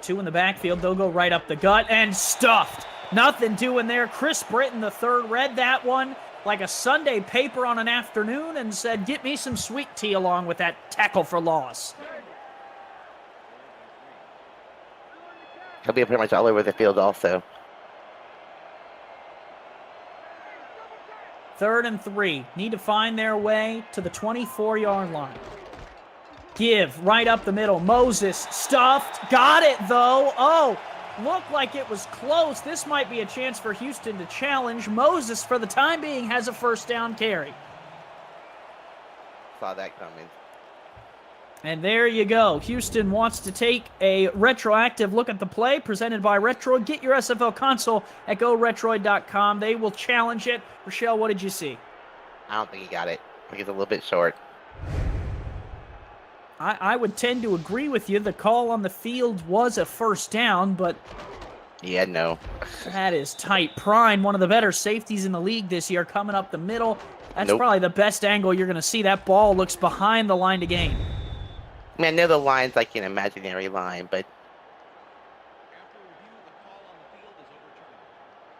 2 in the backfield. They'll go right up the gut and stuffed. Nothing doing there. Chris Britton, the 3rd, read that one like a Sunday paper on an afternoon and said, get me some sweet tea along with that tackle for loss. He'll be pretty much all over the field also. 3rd and 3. Need to find their way to the 24-yard line. Give right up the middle. Moses stuffed. Got it, though. Oh, looked like it was close. This might be a chance for Houston to challenge. Moses, for the time being, has a 1st down carry. Saw that coming. And there you go. Houston wants to take a retroactive look at the play presented by Retroid. Get your SFL console at GoRetroid.com. They will challenge it. Rochelle, what did you see? I don't think he got it. I think he's a little bit short. I would tend to agree with you. The call on the field was a 1st down, but yeah, no. That is tight. Prime, one of the better safeties in the league this year, coming up the middle. That's probably the best angle you're going to see. That ball looks behind the line to gain. I mean, I know the line's like an imaginary line, but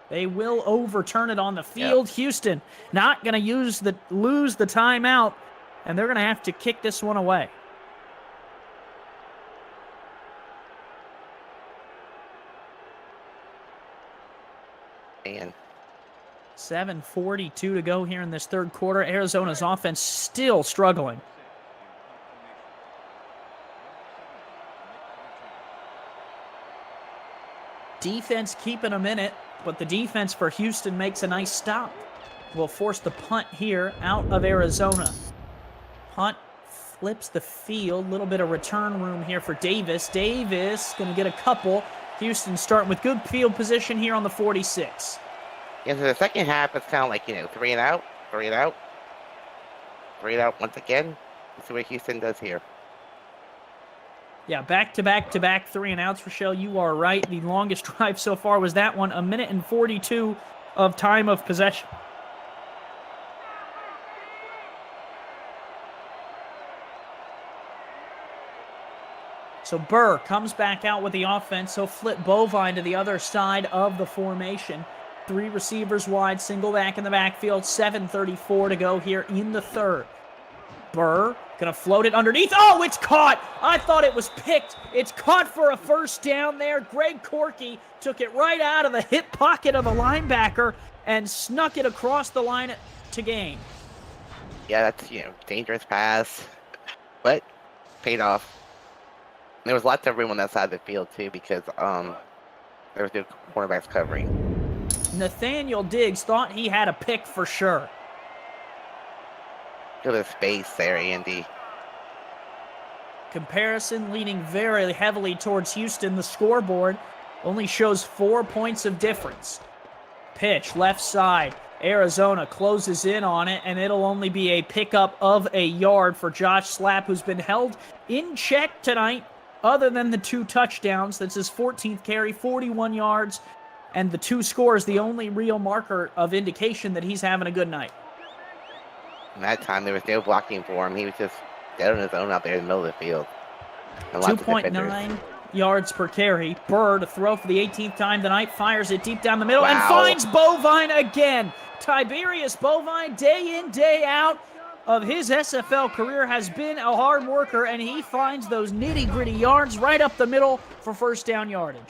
they will overturn it on the field. Yep. Houston not going to lose the timeout, and they're going to have to kick this one away. Man. 7:42 to go here in this 3rd quarter. Arizona's offense still struggling. Defense keeping them in it, but the defense for Houston makes a nice stop. Will force the punt here out of Arizona. Punt flips the field. A little bit of return room here for Davis. Davis going to get a couple. Houston starting with good field position here on the 46. Yeah, so the second half is kind of like, 3 and out, 3 and out, 3 and out once again. Let's see what Houston does here. Yeah, back-to-back-to-back 3 and outs, Rochelle. You are right. The longest drive so far was that one, 1 minute and 42 of time of possession. So Burr comes back out with the offense. He'll flip Bovine to the other side of the formation. 3 receivers wide, single back in the backfield. 7:34 to go here in the third. Burr gonna float it underneath. Oh, it's caught! I thought it was picked. It's caught for a first down there. Greg Corky took it right out of the hip pocket of the linebacker and snuck it across the line to gain. Yeah, that's, dangerous pass, but paid off. There was lots of room on that side of the field, too, because there was no cornerbacks covering. Nathaniel Diggs thought he had a pick for sure. Look at the space there, Andy. Comparison leaning very heavily towards Houston. The scoreboard only shows 4 points of difference. Pitch, left side. Arizona closes in on it, and it'll only be a pickup of a yard for Josh Slapp, who's been held in check tonight, other than the 2 touchdowns. That's his 14th carry, 41 yards, and the 2 scores, the only real marker of indication that he's having a good night. And that time, there was no blocking for him. He was just dead on his own out there in the middle of the field. 2.9 yards per carry. Burr to throw for the 18th time tonight, fires it deep down the middle, and Wow. finds Bovine again. Tiberius Bovine, day in, day out of his SFL career, has been a hard worker, and he finds those nitty-gritty yards right up the middle for first down yardage.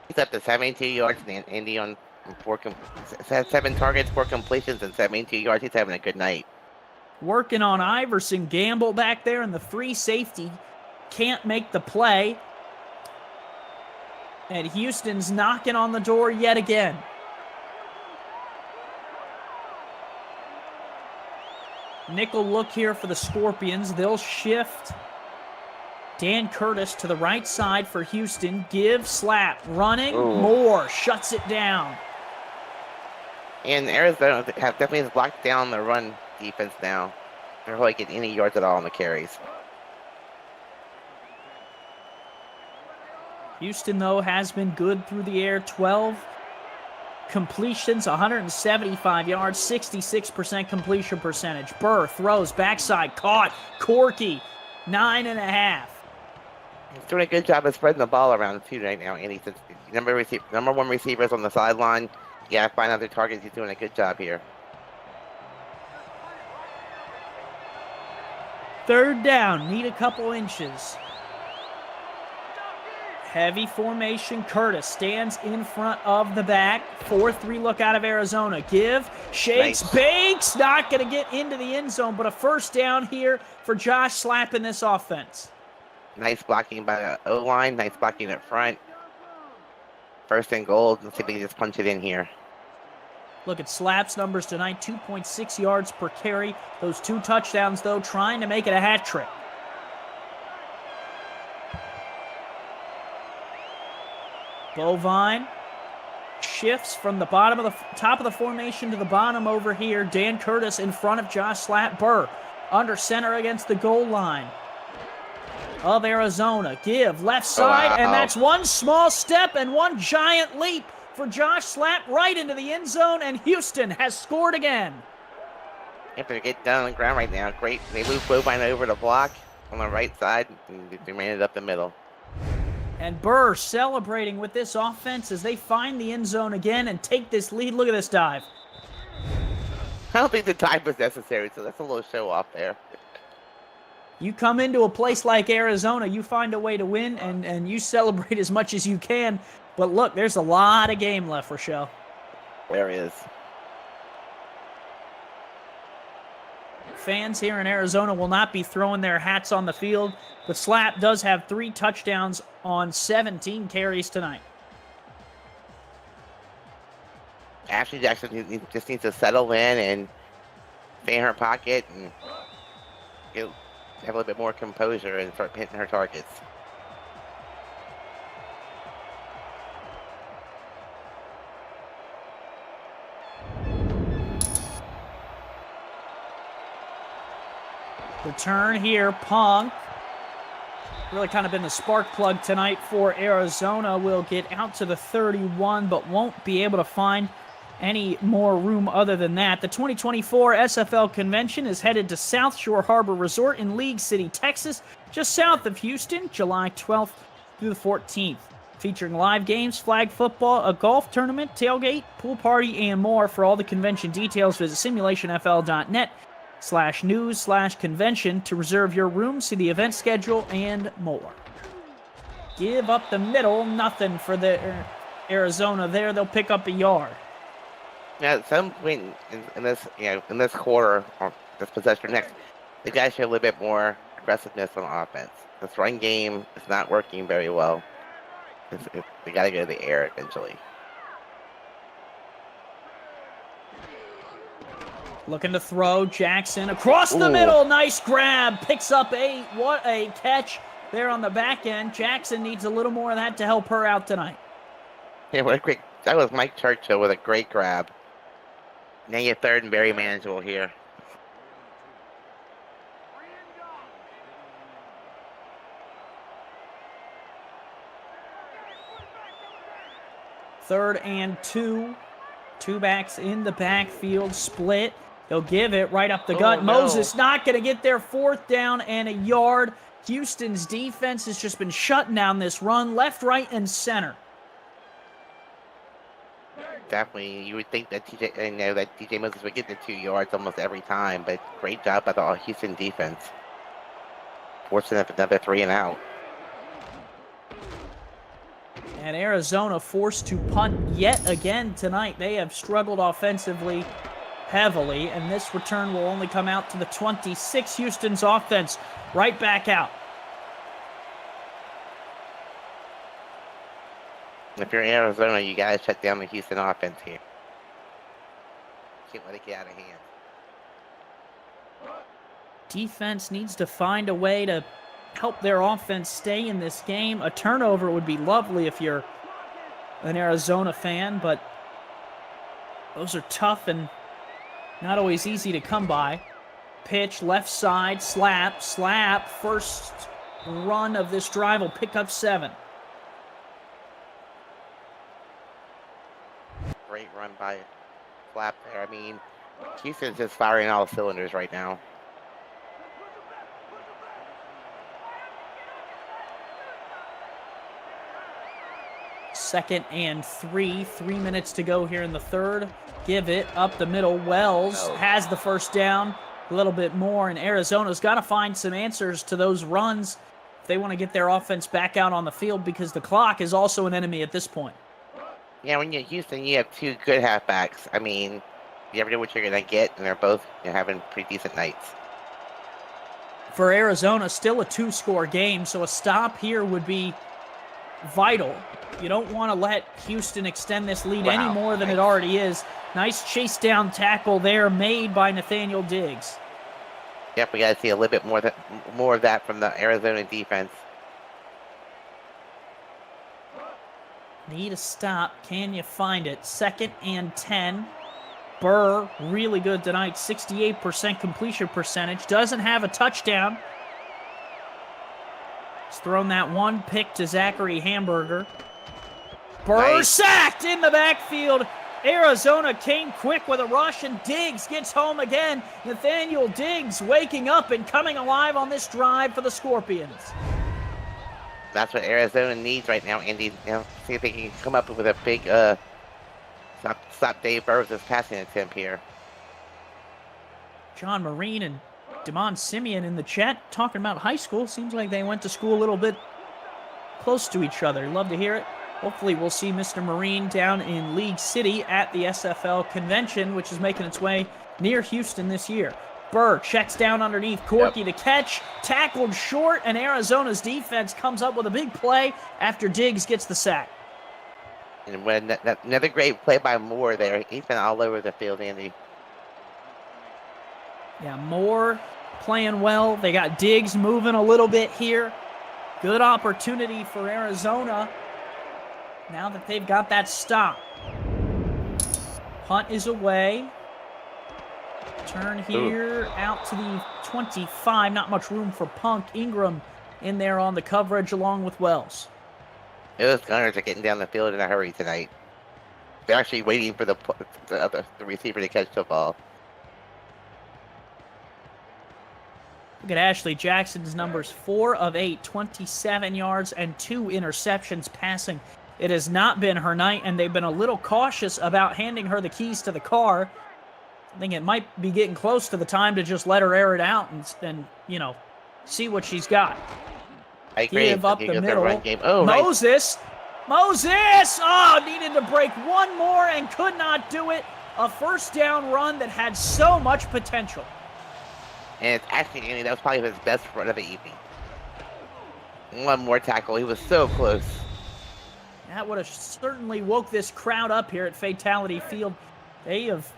He's up to 72 yards, and Andy on 7 targets, 4 completions, and 72 yards. He's having a good night. Working on Iverson Gamble back there, and the 3 safety can't make the play. And Houston's knocking on the door yet again. Nickel look here for the Scorpions. They'll shift Dan Curtis to the right side for Houston. Give, slap, running, Moore shuts it down. And Arizona definitely has blocked down the run defense now. They're really getting any yards at all on the carries. Houston, though, has been good through the air. 12 completions, 175 yards, 66% completion percentage. Burr throws, backside, caught. Corky, 9.5. He's doing a good job of spreading the ball around, too, right now. And he's number 1 receivers on the sideline. Yeah, find other targets. He's doing a good job here. Third down, need a couple inches. Heavy formation. Curtis stands in front of the back. 4-3 look out of Arizona. Give, shakes, Nice. bakes. Not going to get into the end zone, but a first down here for Josh Slapp in this offense. Nice blocking by the O-line. Nice blocking up front. First and goal. Let's see if he can just punch it in here. Look at Slapp's numbers tonight. 2.6 yards per carry. Those 2 touchdowns, though, trying to make it a hat trick. Bovine shifts from the bottom of the top of the formation to the bottom over here. Dan Curtis in front of Josh Slapp. Burr under center against the goal line of Arizona. Give, left side, and that's 1 small step and 1 giant leap for Josh Slapp right into the end zone, and Houston has scored again. If they get down on the ground right now, great. They move Bovine over to block on the right side, and they ran it up the middle. And Burr celebrating with this offense as they find the end zone again and take this lead. Look at this dive. I don't think the time was necessary, so that's a little show off there. You come into a place like Arizona, you find a way to win, and you celebrate as much as you can. But look, there's a lot of game left, Rochelle. There is. Fans here in Arizona will not be throwing their hats on the field, but Slapp does have 3 touchdowns on 17 carries tonight. Ashley Jackson just needs to settle in and stay in her pocket and have a little bit more composure and start hitting her targets. Return here, Punk. Really kind of been the spark plug tonight for Arizona. Will get out to the 31, but won't be able to find any more room other than that. The 2024 SFL convention is headed to South Shore Harbor Resort in League City, Texas, just south of Houston, July 12th through the 14th. Featuring live games, flag football, a golf tournament, tailgate, pool party, and more. For all the convention details, visit simulationfl.net/news/convention to reserve your room, see the event schedule, and more. Give up the middle, nothing for the Arizona there. They'll pick up a yard. Now, at some point in this, in this quarter or this possession next, the guys show a little bit more aggressiveness on offense. This run game is not working very well. They got to go to the air eventually. Looking to throw, Jackson across the middle. Nice grab. Picks up 8. What a catch there on the back end. Jackson needs a little more of that to help her out tonight. Yeah, what a great. That was Mike Churchill with a great grab. Now you're third and very manageable here. Third and 2. Two backs in the backfield, split. They'll give it right up the gut. No. Moses not going to get there. 4th down and a yard. Houston's defense has just been shutting down this run left, right, and center. Definitely, you would think that DJ Moses would get the 2 yards almost every time, but great job by the Houston defense. Forcing up another 3 and out. And Arizona forced to punt yet again tonight. They have struggled offensively heavily, and this return will only come out to the 26. Houston's offense right back out. If you're in Arizona, you gotta shut down the Houston offense here. Can't let it get out of hand. Defense needs to find a way to help their offense stay in this game. A turnover would be lovely if you're an Arizona fan, but those are tough and not always easy to come by. Pitch, left side, slap. First run of this drive will pick up 7. Great run by Flap there. I mean, Houston's just firing all cylinders right now. Second and 3. 3 minutes to go here in the third. Give it up the middle. Wells has the first down. A little bit more, and Arizona's got to find some answers to those runs if they want to get their offense back out on the field, because the clock is also an enemy at this point. Yeah, when you're Houston, you have 2 good halfbacks. I mean, you never know what you're going to get, and they're both having pretty decent nights. For Arizona, still a 2-score game, so a stop here would be vital. You don't want to let Houston extend this lead any more than it already is. Nice chase down tackle there made by Nathaniel Diggs. Yep, we got to see a little bit more of that from the Arizona defense. Need a stop. Can you find it? 2nd and 10. Burr, really good tonight. 68% completion percentage. Doesn't have a touchdown. He's thrown that one pick to Zachary Hamburger. Burr sacked in the backfield. Arizona came quick with a rush, and Diggs gets home again. Nathaniel Diggs waking up and coming alive on this drive for the Scorpions. That's what Arizona needs right now, Andy. See if they can come up with a big stop Dave Burrows' passing attempt here. John Marine and Damon Simeon in the chat talking about high school. Seems like they went to school a little bit close to each other. Love to hear it. Hopefully we'll see Mr. Marine down in League City at the SFL convention, which is making its way near Houston this year. Burr checks down underneath Corky to catch, tackled short, and Arizona's defense comes up with a big play after Diggs gets the sack. And when another great play by Moore there. He's been all over the field, Andy. Yeah, Moore playing well. They got Diggs moving a little bit here. Good opportunity for Arizona now that they've got that stop. Punt is away. Turn here out to the 25. Not much room for Punk. Ingram in there on the coverage along with Wells. Those Gunners are getting down the field in a hurry tonight. They're actually waiting for the receiver to catch the ball. Look at Ashley Jackson's numbers, 4 of 8, 27 yards and 2 interceptions passing. It has not been her night, and they've been a little cautious about handing her the keys to the car. I think it might be getting close to the time to just let her air it out and you know, see what she's got. I agree. Give up the middle. Run game. Oh, Moses! Moses! Oh, needed to break one more and could not do it. A first down run that had so much potential. And it's actually, Andy, that was probably his best run of the evening. One more tackle. He was so close. That would have certainly woke this crowd up here at Fatality Field. They have,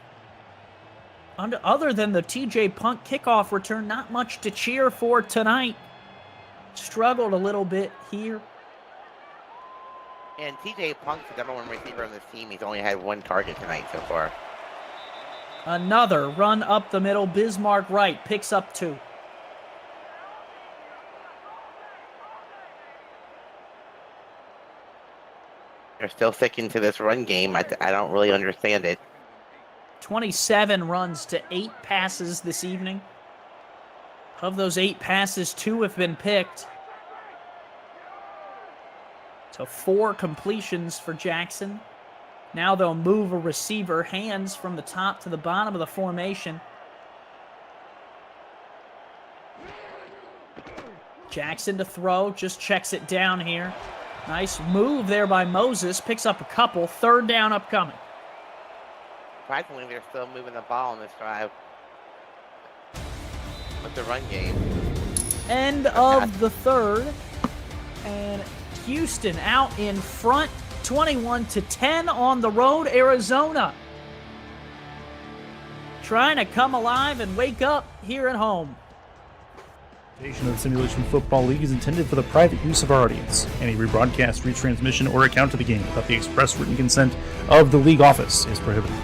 other than the TJ Punk kickoff return, not much to cheer for tonight. Struggled a little bit here. And TJ Punk's the number 1 receiver on this team. He's only had 1 target tonight so far. Another run up the middle. Bismarck Wright picks up 2. They're still sticking to this run game. I don't really understand it. 27 runs to 8 passes this evening. Of those 8 passes, 2 have been picked. So 4 completions for Jackson. Now they'll move a receiver, hands from the top to the bottom of the formation. Jackson to throw, just checks it down here. Nice move there by Moses, picks up a couple. 3rd down upcoming. Surprisingly, they're still moving the ball on this drive with the run game. End of the 3rd. And Houston out in front, 21-10 on the road. Arizona trying to come alive and wake up here at home. The of the Simulation Football League is intended for the private use of our audience. Any rebroadcast, retransmission, or account of the game without the express written consent of the league office is prohibited.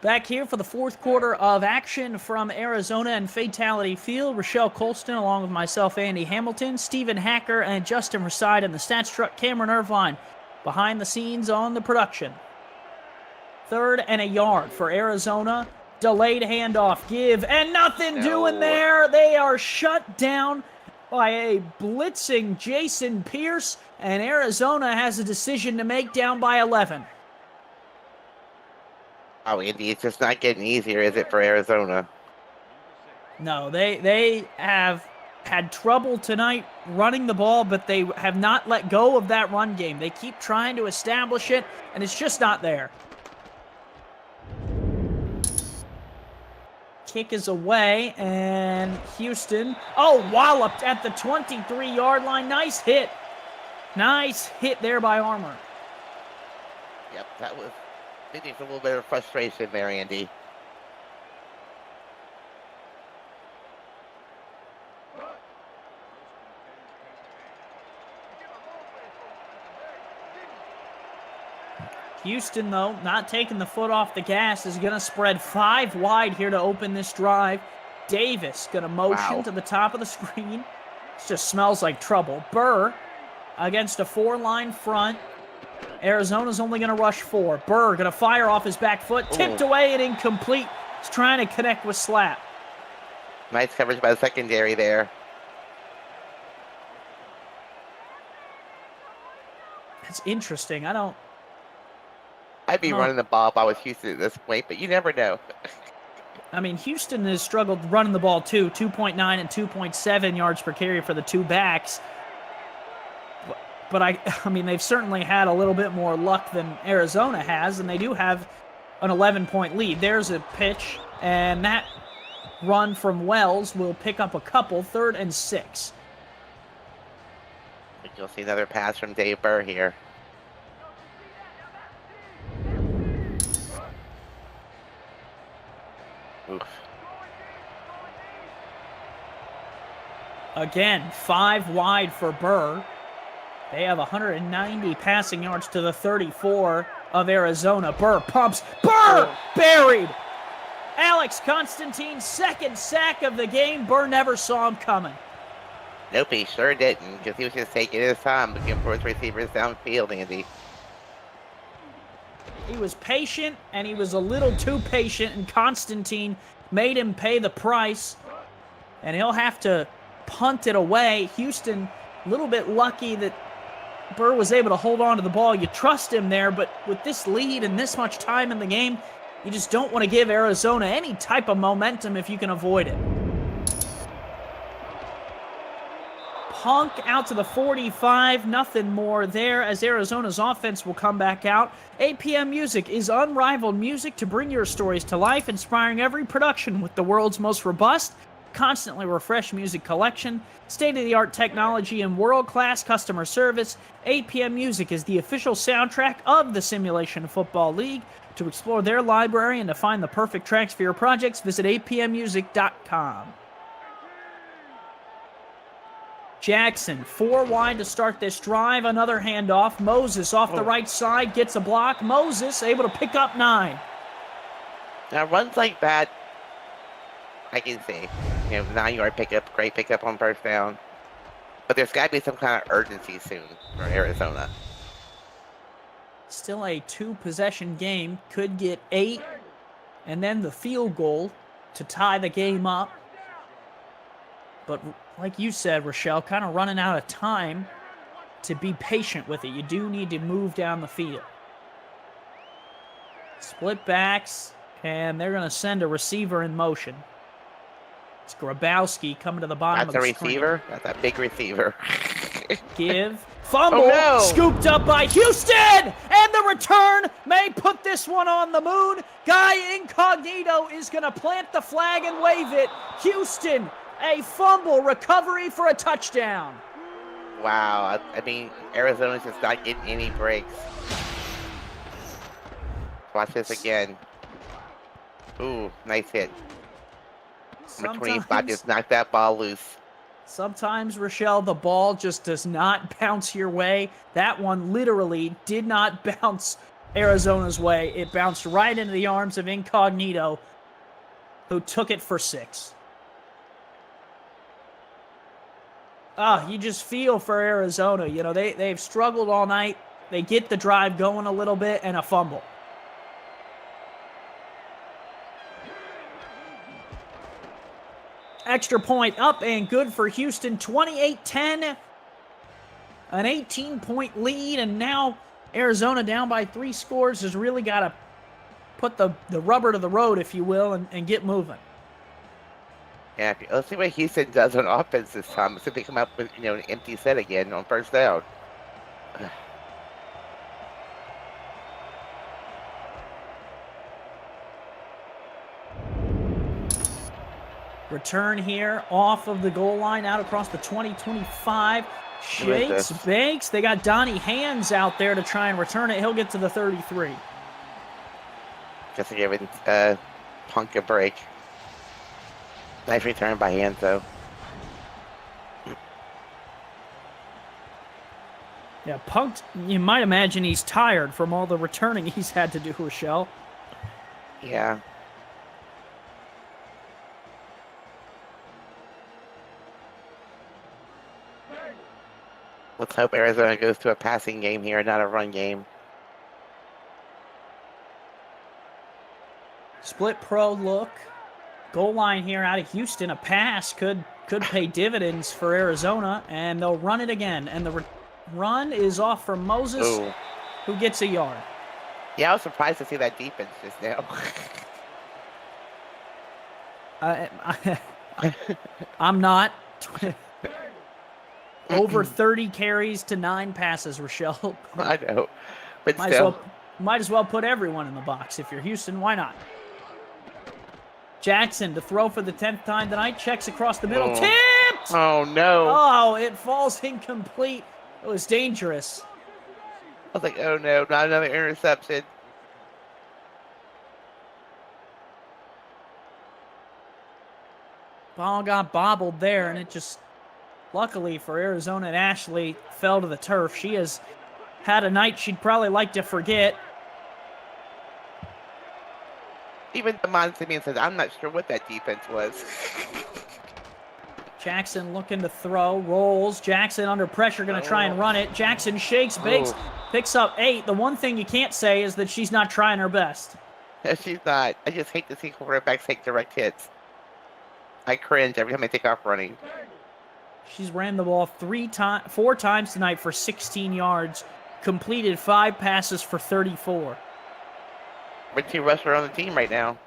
Back here for the 4th quarter of action from Arizona and Fatality Field. Rochelle Colston, along with myself, Andy Hamilton, Stephen Hacker, and Justin Reside in the stats truck. Cameron Irvine behind the scenes on the production. 3rd and a yard for Arizona. Delayed handoff, give, and nothing doing there. They are shut down by a blitzing Jason Pierce, and Arizona has a decision to make, down by 11. Oh, Andy, it's just not getting easier, is it, for Arizona? No, they have had trouble tonight running the ball, but they have not let go of that run game. They keep trying to establish it, and it's just not there. Kick is away, and Houston, walloped at the 23-yard line. Nice hit. Nice hit there by Armour. Yep, that was... I think there's a little bit of frustration there, Andy. Houston, though, not taking the foot off the gas, is going to spread 5 wide here to open this drive. Davis going to motion to the top of the screen. This just smells like trouble. Burr against a 4-line front. Arizona's only going to rush 4. Burr going to fire off his back foot. Tipped away and incomplete. He's trying to connect with Slap. Nice coverage by the secondary there. That's interesting. I'd be running the ball if I was Houston at this point, but you never know. I mean, Houston has struggled running the ball too. 2.9 and 2.7 yards per carry for the 2 backs. But I mean, they've certainly had a little bit more luck than Arizona has, and they do have an 11-point lead. There's a pitch, and that run from Wells will pick up a couple. 3rd and 6. I think you'll see another pass from Dave Burr here. Oof. Again, 5 wide for Burr. They have 190 passing yards to the 34 of Arizona. Burr pumps. Burr! Buried! Alex Constantine's 2nd sack of the game. Burr never saw him coming. Nope, he sure didn't, because he was just taking his time looking for his receivers downfield, Andy. He was patient, and he was a little too patient, and Constantine made him pay the price, and he'll have to punt it away. Houston, a little bit lucky that Burr was able to hold on to the ball. You trust him there, but with this lead and this much time in the game, you just don't want to give Arizona any type of momentum if you can avoid it. Punk out to the 45, nothing more there as Arizona's offense will come back out. APM Music is unrivaled music to bring your stories to life, inspiring every production with the world's most robust, constantly refreshed music collection, state-of-the-art technology, and world-class customer service. APM Music is the official soundtrack of the Simulation Football League. To explore their library and to find the perfect tracks for your projects, visit apmmusic.com. Jackson, 4 wide to start this drive. Another handoff. Moses off the right side, gets a block. Moses able to pick up 9. Now, runs like that, I can see. 9-yard pickup, great pickup on first down. But there's got to be some kind of urgency soon for Arizona. Still a 2-possession game. Could get 8. And then the field goal to tie the game up. But like you said, Rochelle, kind of running out of time to be patient with it. You do need to move down the field. Split backs, and they're going to send a receiver in motion. It's Grabowski coming to the bottom of the screen. That's a receiver? That's a big receiver. Give. Fumble. Oh, no. Scooped up by Houston. And the return may put this one on the moon. Guy Incognito is going to plant the flag and wave it. Houston, a fumble recovery for a touchdown. Wow. I mean, Arizona's just not getting any breaks. Watch this again. Ooh, nice hit. Number 25 just knocked that ball loose. Sometimes, Rochelle, the ball just does not bounce your way. That one literally did not bounce Arizona's way. It bounced right into the arms of Incognito, who took it for 6. You just feel for Arizona. They've struggled all night. They get the drive going a little bit, and a fumble. Extra point up and good for Houston, 28-10. An 18-point lead, and now Arizona down by 3 scores has really got to put the rubber to the road, if you will, and get moving. Yeah, let's see what Houston does on offense this time. Let's see if they come up with an empty set again on first down. Return here off of the goal line, out across the 20-25. Shakes, banks. They got Donnie Hands out there to try and return it. He'll get to the 33. Just giving Punk a break. Nice return by Hands, though. Yeah, Punk, you might imagine he's tired from all the returning he's had to do, Rochelle. Yeah. Let's hope Arizona goes to a passing game here, not a run game. Split pro look. Goal line here out of Houston. A pass could pay dividends for Arizona, and they'll run it again. And the run is off for Moses, who gets a yard. Yeah, I was surprised to see that defense just now. I'm not. Over 30 carries to 9 passes, Rochelle. I know, but might as well put everyone in the box. If you're Houston, why not? Jackson to throw for the 10th time tonight. Checks across the middle. Tipped! Oh, no. Oh, it falls incomplete. It was dangerous. I was like, oh, no, not another interception. Ball got bobbled there, and it just, luckily for Arizona, and Ashley fell to the turf. She has had a night she'd probably like to forget. Even Damon Simeon says, I'm not sure what that defense was. Jackson looking to throw, rolls. Jackson under pressure, going to try and run it. Jackson shakes, bakes, picks up 8. The one thing you can't say is that she's not trying her best. She's not. I just hate to see quarterbacks take direct hits. I cringe every time I take off running. She's ran the ball 4 times tonight for 16 yards, completed 5 passes for 34. We're 2 rushers on the team right now.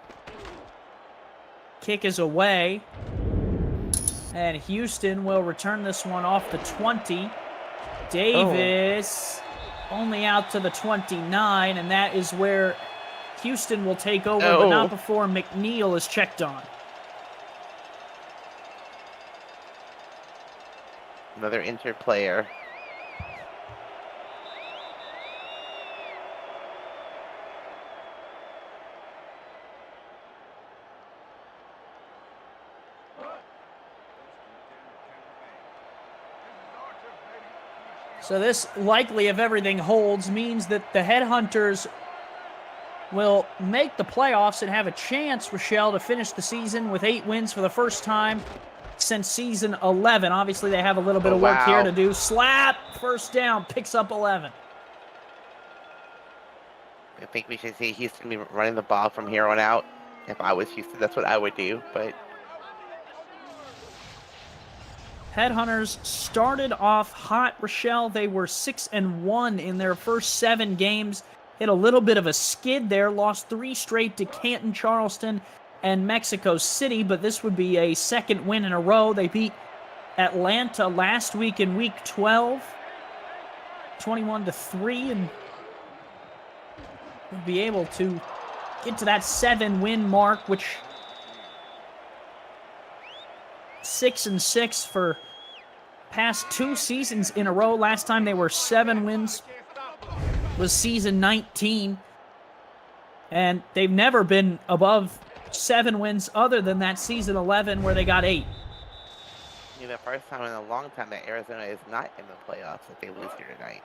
Kick is away. And Houston will return this one off the 20. Davis only out to the 29, and that is where Houston will take over, but not before McNeil is checked on. Another injured player. So this, likely, if everything holds, means that the Headhunters will make the playoffs and have a chance, Rochelle, to finish the season with 8 wins for the first time since season 11. Obviously, they have a little bit of work here to do. Slap, first down, picks up 11. I think we should see Houston be running the ball from here on out. If I was Houston, that's what I would do, but... Headhunters started off hot, Rochelle. They were 6-1 in their first 7 games. Hit a little bit of a skid there. Lost 3 straight to Canton, Charleston, and Mexico City, but this would be a 2nd win in a row. They beat Atlanta last week in Week 12, 21-3, and would be able to get to that 7-win mark, which 6-6 for past 2 seasons in a row. Last time they were 7 wins was season 19, and they've never been above 7 wins other than that season 11 where they got 8. The first time in a long time that Arizona is not in the playoffs if they lose here tonight.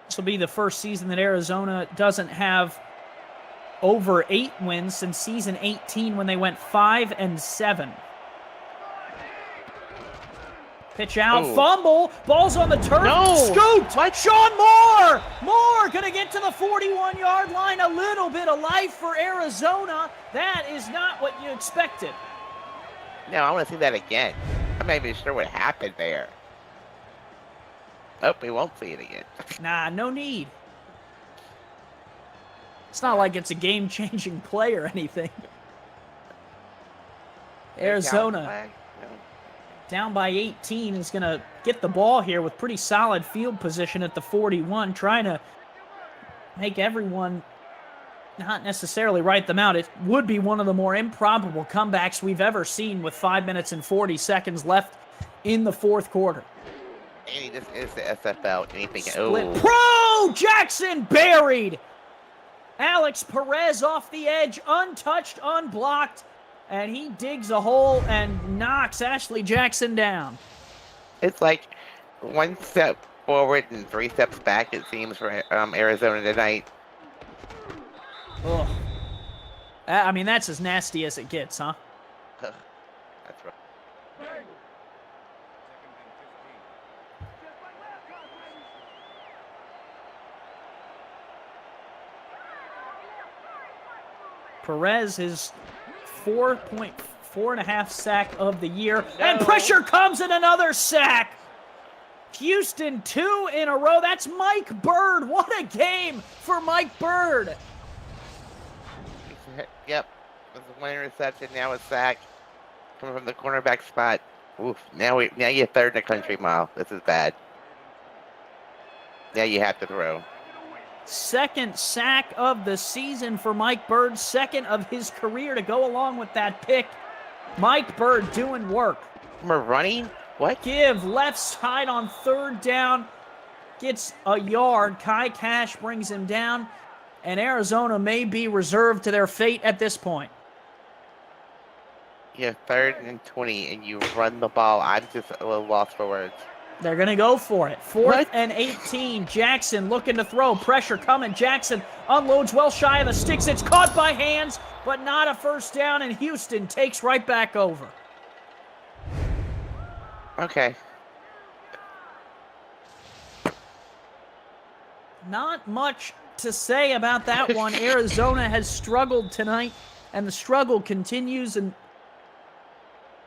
This will be the first season that Arizona doesn't have over 8 wins since season 18 when they went 5-7. Pitch out, fumble, ball's on the turf, scooped, what? Sean Moore! Moore gonna get to the 41-yard line, a little bit of life for Arizona. That is not what you expected. No, I want to see that again. I'm not even sure what happened there. Oh, we won't see it again. Nah, no need. It's not like it's a game-changing play or anything. Arizona, down by 18, is going to get the ball here with pretty solid field position at the 41, trying to make everyone not necessarily write them out. It would be one of the more improbable comebacks we've ever seen with 5 minutes and 40 seconds left in the 4th quarter. Andy, this is the SFL. Anything? Split. Pro Jackson buried. Alex Perez off the edge, untouched, unblocked. And he digs a hole and knocks Ashley Jackson down. It's like 1 step forward and 3 steps back, it seems, for Arizona tonight. Ugh. I mean, that's as nasty as it gets, huh? That's right. Perez, his 4.5 sack of the year. And pressure comes and another sack. Houston, 2 in a row. That's Mike Bird. What a game for Mike Bird. Yep. With one interception, now a sack. Coming from the cornerback spot. Oof. Now you're 3rd in the country mile. This is bad. Now you have to throw. 2nd sack of the season for Mike Bird. 2nd of his career to go along with that pick. Mike Bird doing work. We're running? What? Give left side on 3rd down. Gets a yard. Kai Cash brings him down. And Arizona may be reserved to their fate at this point. You're 3rd and 20 and you run the ball. I'm just a little lost for words. They're going to go for it. 4th and 18. Jackson looking to throw. Pressure coming. Jackson unloads well shy of the sticks. It's caught by hands, but not a first down, and Houston takes right back over. Okay. Not much to say about that one. Arizona has struggled tonight, and the struggle continues, and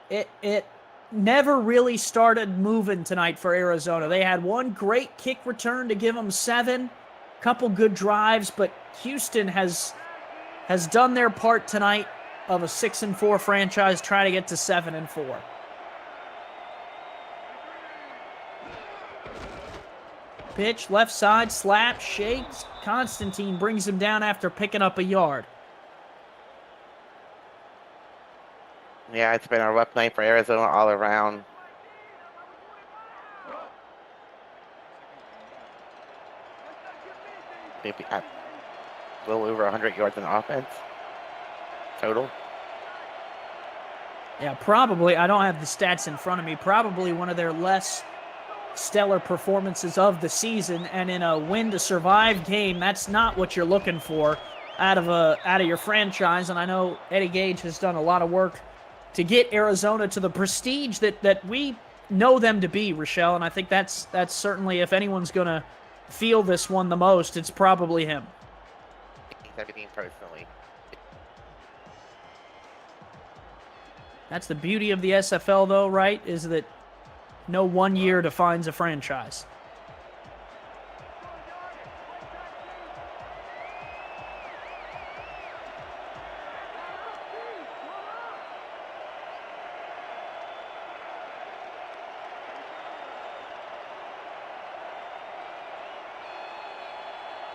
it never really started moving tonight for Arizona. They had one great kick return to give them 7, couple good drives, but Houston has done their part tonight of a 6-4 franchise, trying to get to 7-4. Pitch, left side, slap, shakes. Constantine brings him down after picking up a yard. Yeah, it's been a rough night for Arizona all around. Maybe a little over 100 yards in offense total. Yeah, probably. I don't have the stats in front of me. Probably one of their less stellar performances of the season, and in a win-to-survive game, that's not what you're looking for out of your franchise. And I know Eddie Gage has done a lot of work to get Arizona to the prestige that we know them to be, Rochelle. And I think that's certainly, if anyone's going to feel this one the most, it's probably him. Everything personally. That's the beauty of the SFL, though, right? Is that no one year defines a franchise.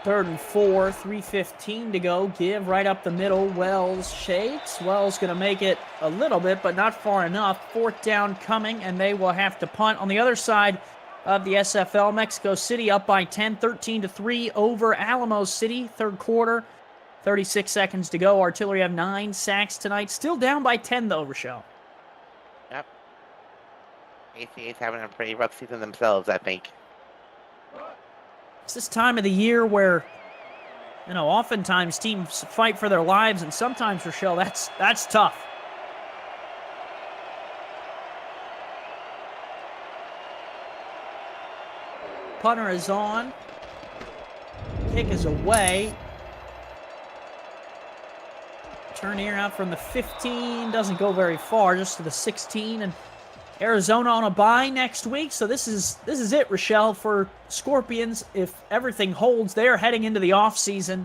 Third and 4, 3:15 to go. Give right up the middle. Wells shakes. Wells going to make it a little bit, but not far enough. 4th down coming, and they will have to punt. On the other side of the SFL, Mexico City up by 10, 13-3 over Alamo City. Third quarter, 36 seconds to go. Artillery have 9 sacks tonight. Still down by 10, though, Rochelle. Yep. ACA's having a pretty rough season themselves, I think. It's this time of the year where, oftentimes teams fight for their lives, and sometimes, Rochelle, that's tough. Punter is on. Kick is away. Turn here out from the 15. Doesn't go very far, just to the 16. And Arizona on a bye next week, so this is it, Rochelle, for Scorpions. If everything holds, they're heading into the offseason,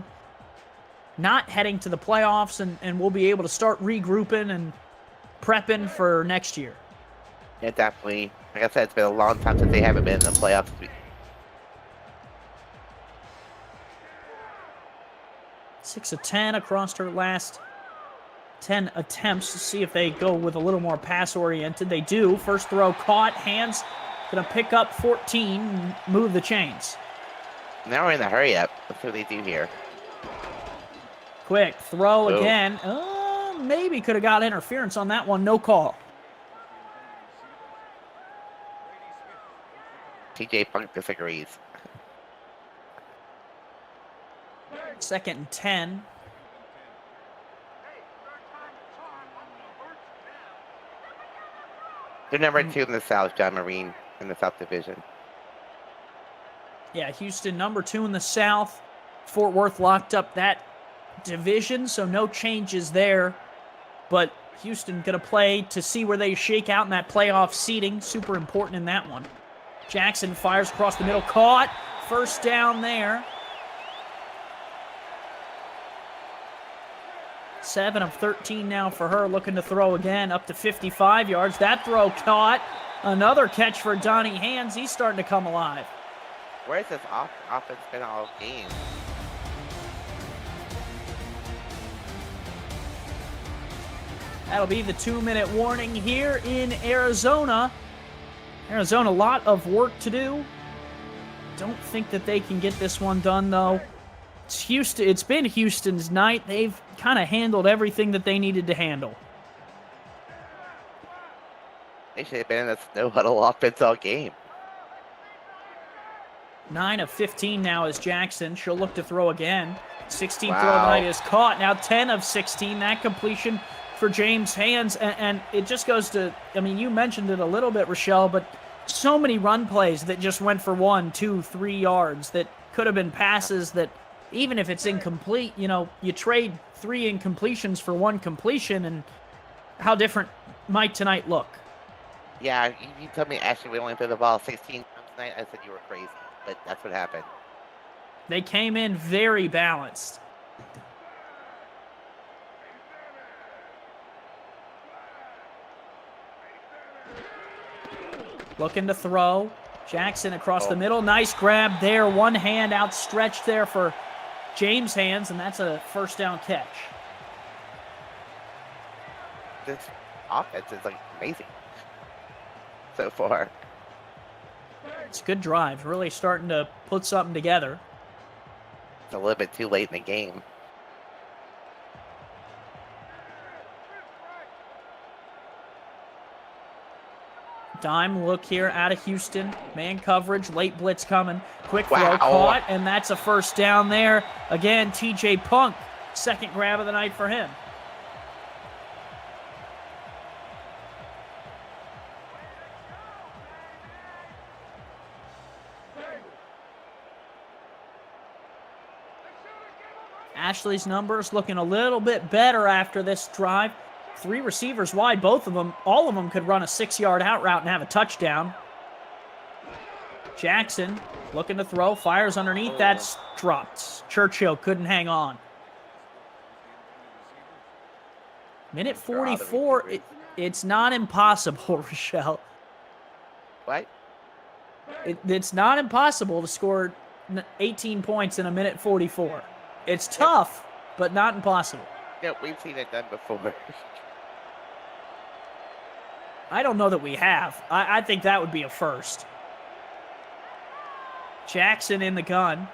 not heading to the playoffs, and we'll be able to start regrouping and prepping for next year. Yeah, definitely. Like I said, it's been a long time since they haven't been in the playoffs. 6 of 10 across her last 10 attempts to see if they go with a little more pass-oriented. They do. First throw caught. Hands going to pick up 14 and move the chains. Now we're in the hurry up. Let's see what they do here. Quick throw again. Maybe could have got interference on that one. No call. TJ Funk disagrees. 2nd and 10. They're number 2 in the South, John Marine, in the South Division. Yeah, Houston number 2 in the South. Fort Worth locked up that division, so no changes there. But Houston going to play to see where they shake out in that playoff seeding. Super important in that one. Jackson fires across the middle. Caught. First down there. 7 of 13 now for her, looking to throw again up to 55 yards. That throw caught. Another catch for Donnie Hands. He's starting to come alive. Where's this offense been all game? That'll be the 2-minute warning here in Arizona. Arizona, a lot of work to do. Don't think that they can get this one done, though. It's Houston. It's been Houston's night. They've kind of handled everything that they needed to handle. They should have been in a snow huddle offense all game. 9 of 15 now is Jackson. She'll look to throw again. 16th Wow. throw of the night is caught. Now 10 of 16. That completion for James' hands. And it just goes to, I mean, you mentioned it a little bit, Rochelle, but so many run plays that just went for 1, 2, 3 yards that could have been passes that, even if it's incomplete, you know, you trade 3 incompletions for 1 completion, and how different might tonight look? Yeah, you told me actually we only threw the ball 16 times tonight. I said you were crazy, but that's what happened. They came in very balanced. Looking to throw. Jackson across the middle. Nice grab there. One hand outstretched there for James' hands, and that's a first down catch. This offense is like amazing so far. It's a good drive. Really starting to put something together. It's a little bit too late in the game. Dime look here out of Houston. Man coverage, late blitz coming. Quick throw Wow. caught, and that's a first down there. Again, TJ Punk, second grab of the night for him. Ashley's numbers looking a little bit better after this drive. 3 receivers wide, both of them, all of them could run a 6-yard out route and have a touchdown. Jackson looking to throw, fires underneath, that's dropped. Churchill couldn't hang on. Minute 44, it's not impossible, Rochelle. What? It's not impossible to score 18 points in a minute 44. It's tough, but not impossible. Yeah, we've seen it done before. I don't know that we have. I think that would be a first. Jackson in the gun.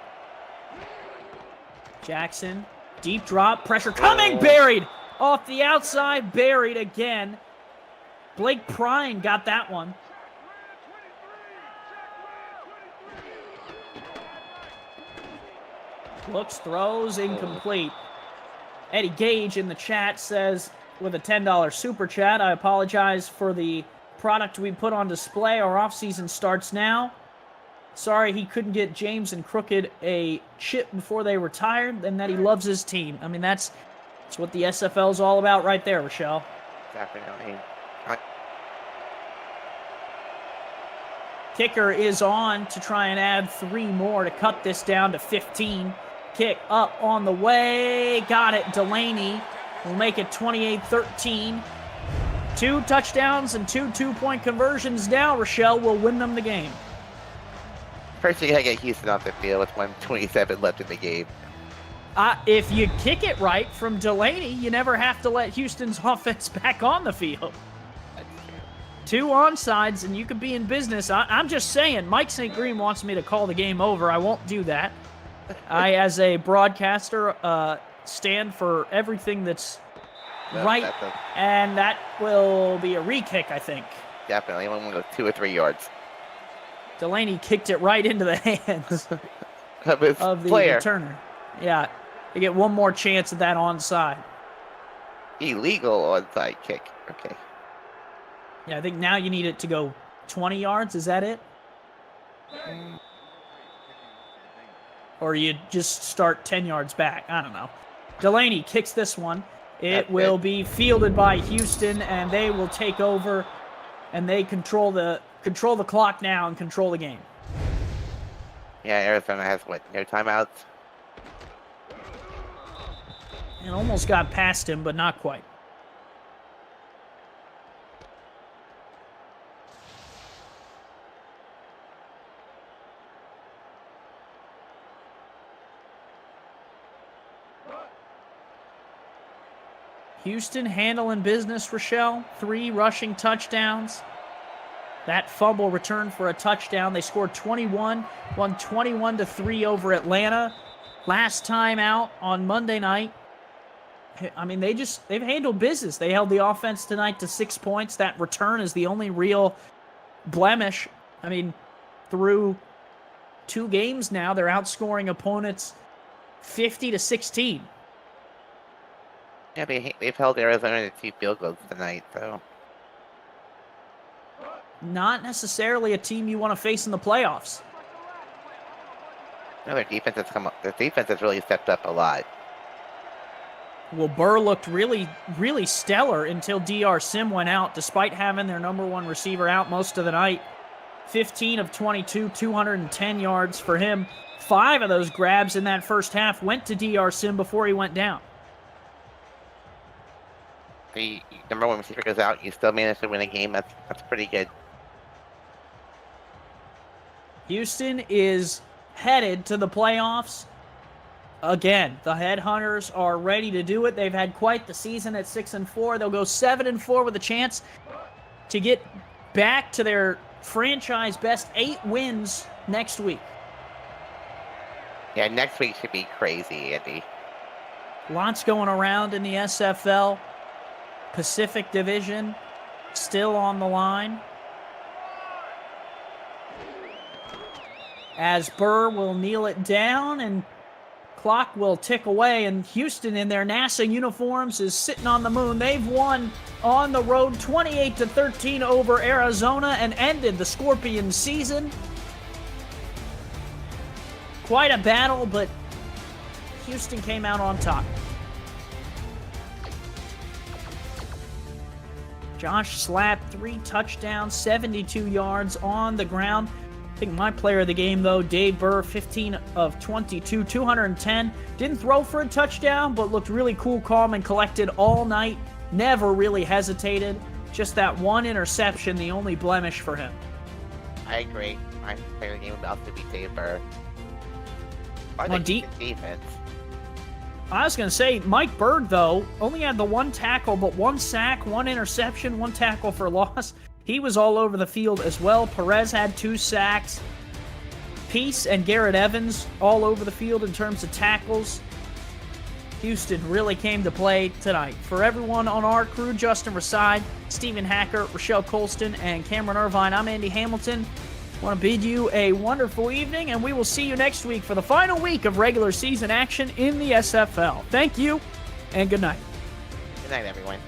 Jackson, deep drop, pressure coming, buried! Off the outside, buried again. Blake Prine got that one. Looks, throws, incomplete. Eddie Gage in the chat says, with a $10 super chat, I apologize for the product we put on display. Our off-season starts now. Sorry he couldn't get James and Crooked a chip before they retired, and that he loves his team. I mean, that's what the SFL is all about right there, Rochelle. Definitely. Kicker is on to try and add 3 more to cut this down to 15. Kick up on the way. Got it. Delaney will make it 28-13. 2 touchdowns and 2 two-point conversions now. Rochelle will win them the game. First, you gotta get Houston off the field with 1:27 left in the game. If you kick it right from Delaney, you never have to let Houston's offense back on the field. 2 onsides, and you could be in business. I'm just saying, Mike St. Green wants me to call the game over. I won't do that. I, as a broadcaster, stand for everything that's right, and that will be a re-kick, I think. Definitely. Only go 2 or 3 yards. Delaney kicked it right into the hands Of his of the player. returner. Yeah, you get one more chance at that onside. Illegal onside kick. Okay. Yeah, I think now you need it to go 20 yards. Is that it? Or you just start 10 yards back. I don't know. Delaney kicks this one. It will be fielded by Houston, and they will take over, and they control the clock now and control the game. Yeah, Arizona has what? No timeouts? And almost got past him, but not quite. Houston handling business, Rochelle. 3 rushing touchdowns. That fumble returned for a touchdown. They scored 21, won 21-3 over Atlanta. Last time out on Monday night. I mean, they've handled business. They held the offense tonight to 6 points. That return is the only real blemish. I mean, through 2 games now, they're outscoring opponents 50-16. Yeah, they've held Arizona to 2 field goals tonight, so. Not necessarily a team you want to face in the playoffs. No, their defense has really stepped up a lot. Well, Burr looked really, really stellar until DR Sim went out, despite having their number one receiver out most of the night. 15 of 22, 210 yards for him. 5 of those grabs in that first half went to DR Sim before he went down. The number one receiver goes out, you still manage to win a game. That's pretty good. Houston is headed to the playoffs. Again, the Headhunters are ready to do it. They've had quite the season at 6-4. They'll go 7-4 with a chance to get back to their franchise best 8 wins next week. Yeah, next week should be crazy, Andy. Lots going around in the SFL. Pacific Division still on the line. As Burr will kneel it down and clock will tick away, and Houston in their NASA uniforms is sitting on the moon. They've won on the road 28-13 over Arizona and ended the Scorpions season. Quite a battle, but Houston came out on top. Josh slapped 3 touchdowns, 72 yards on the ground. I think my player of the game, though, Dave Burr, 15 of 22, 210. Didn't throw for a touchdown, but looked really cool, calm, and collected all night. Never really hesitated. Just that one interception, the only blemish for him. I agree. My player of the game would also be Dave Burr. I On think defense. I was going to say, Mike Bird, though, only had the 1 tackle, but 1 sack, 1 interception, 1 tackle for loss. He was all over the field as well. Perez had 2 sacks. Peace and Garrett Evans all over the field in terms of tackles. Houston really came to play tonight. For everyone on our crew, Justin Raside, Stephen Hacker, Rochelle Colston, and Cameron Irvine, I'm Andy Hamilton. I want to bid you a wonderful evening, and we will see you next week for the final week of regular season action in the SFL. Thank you, and good night. Good night, everyone.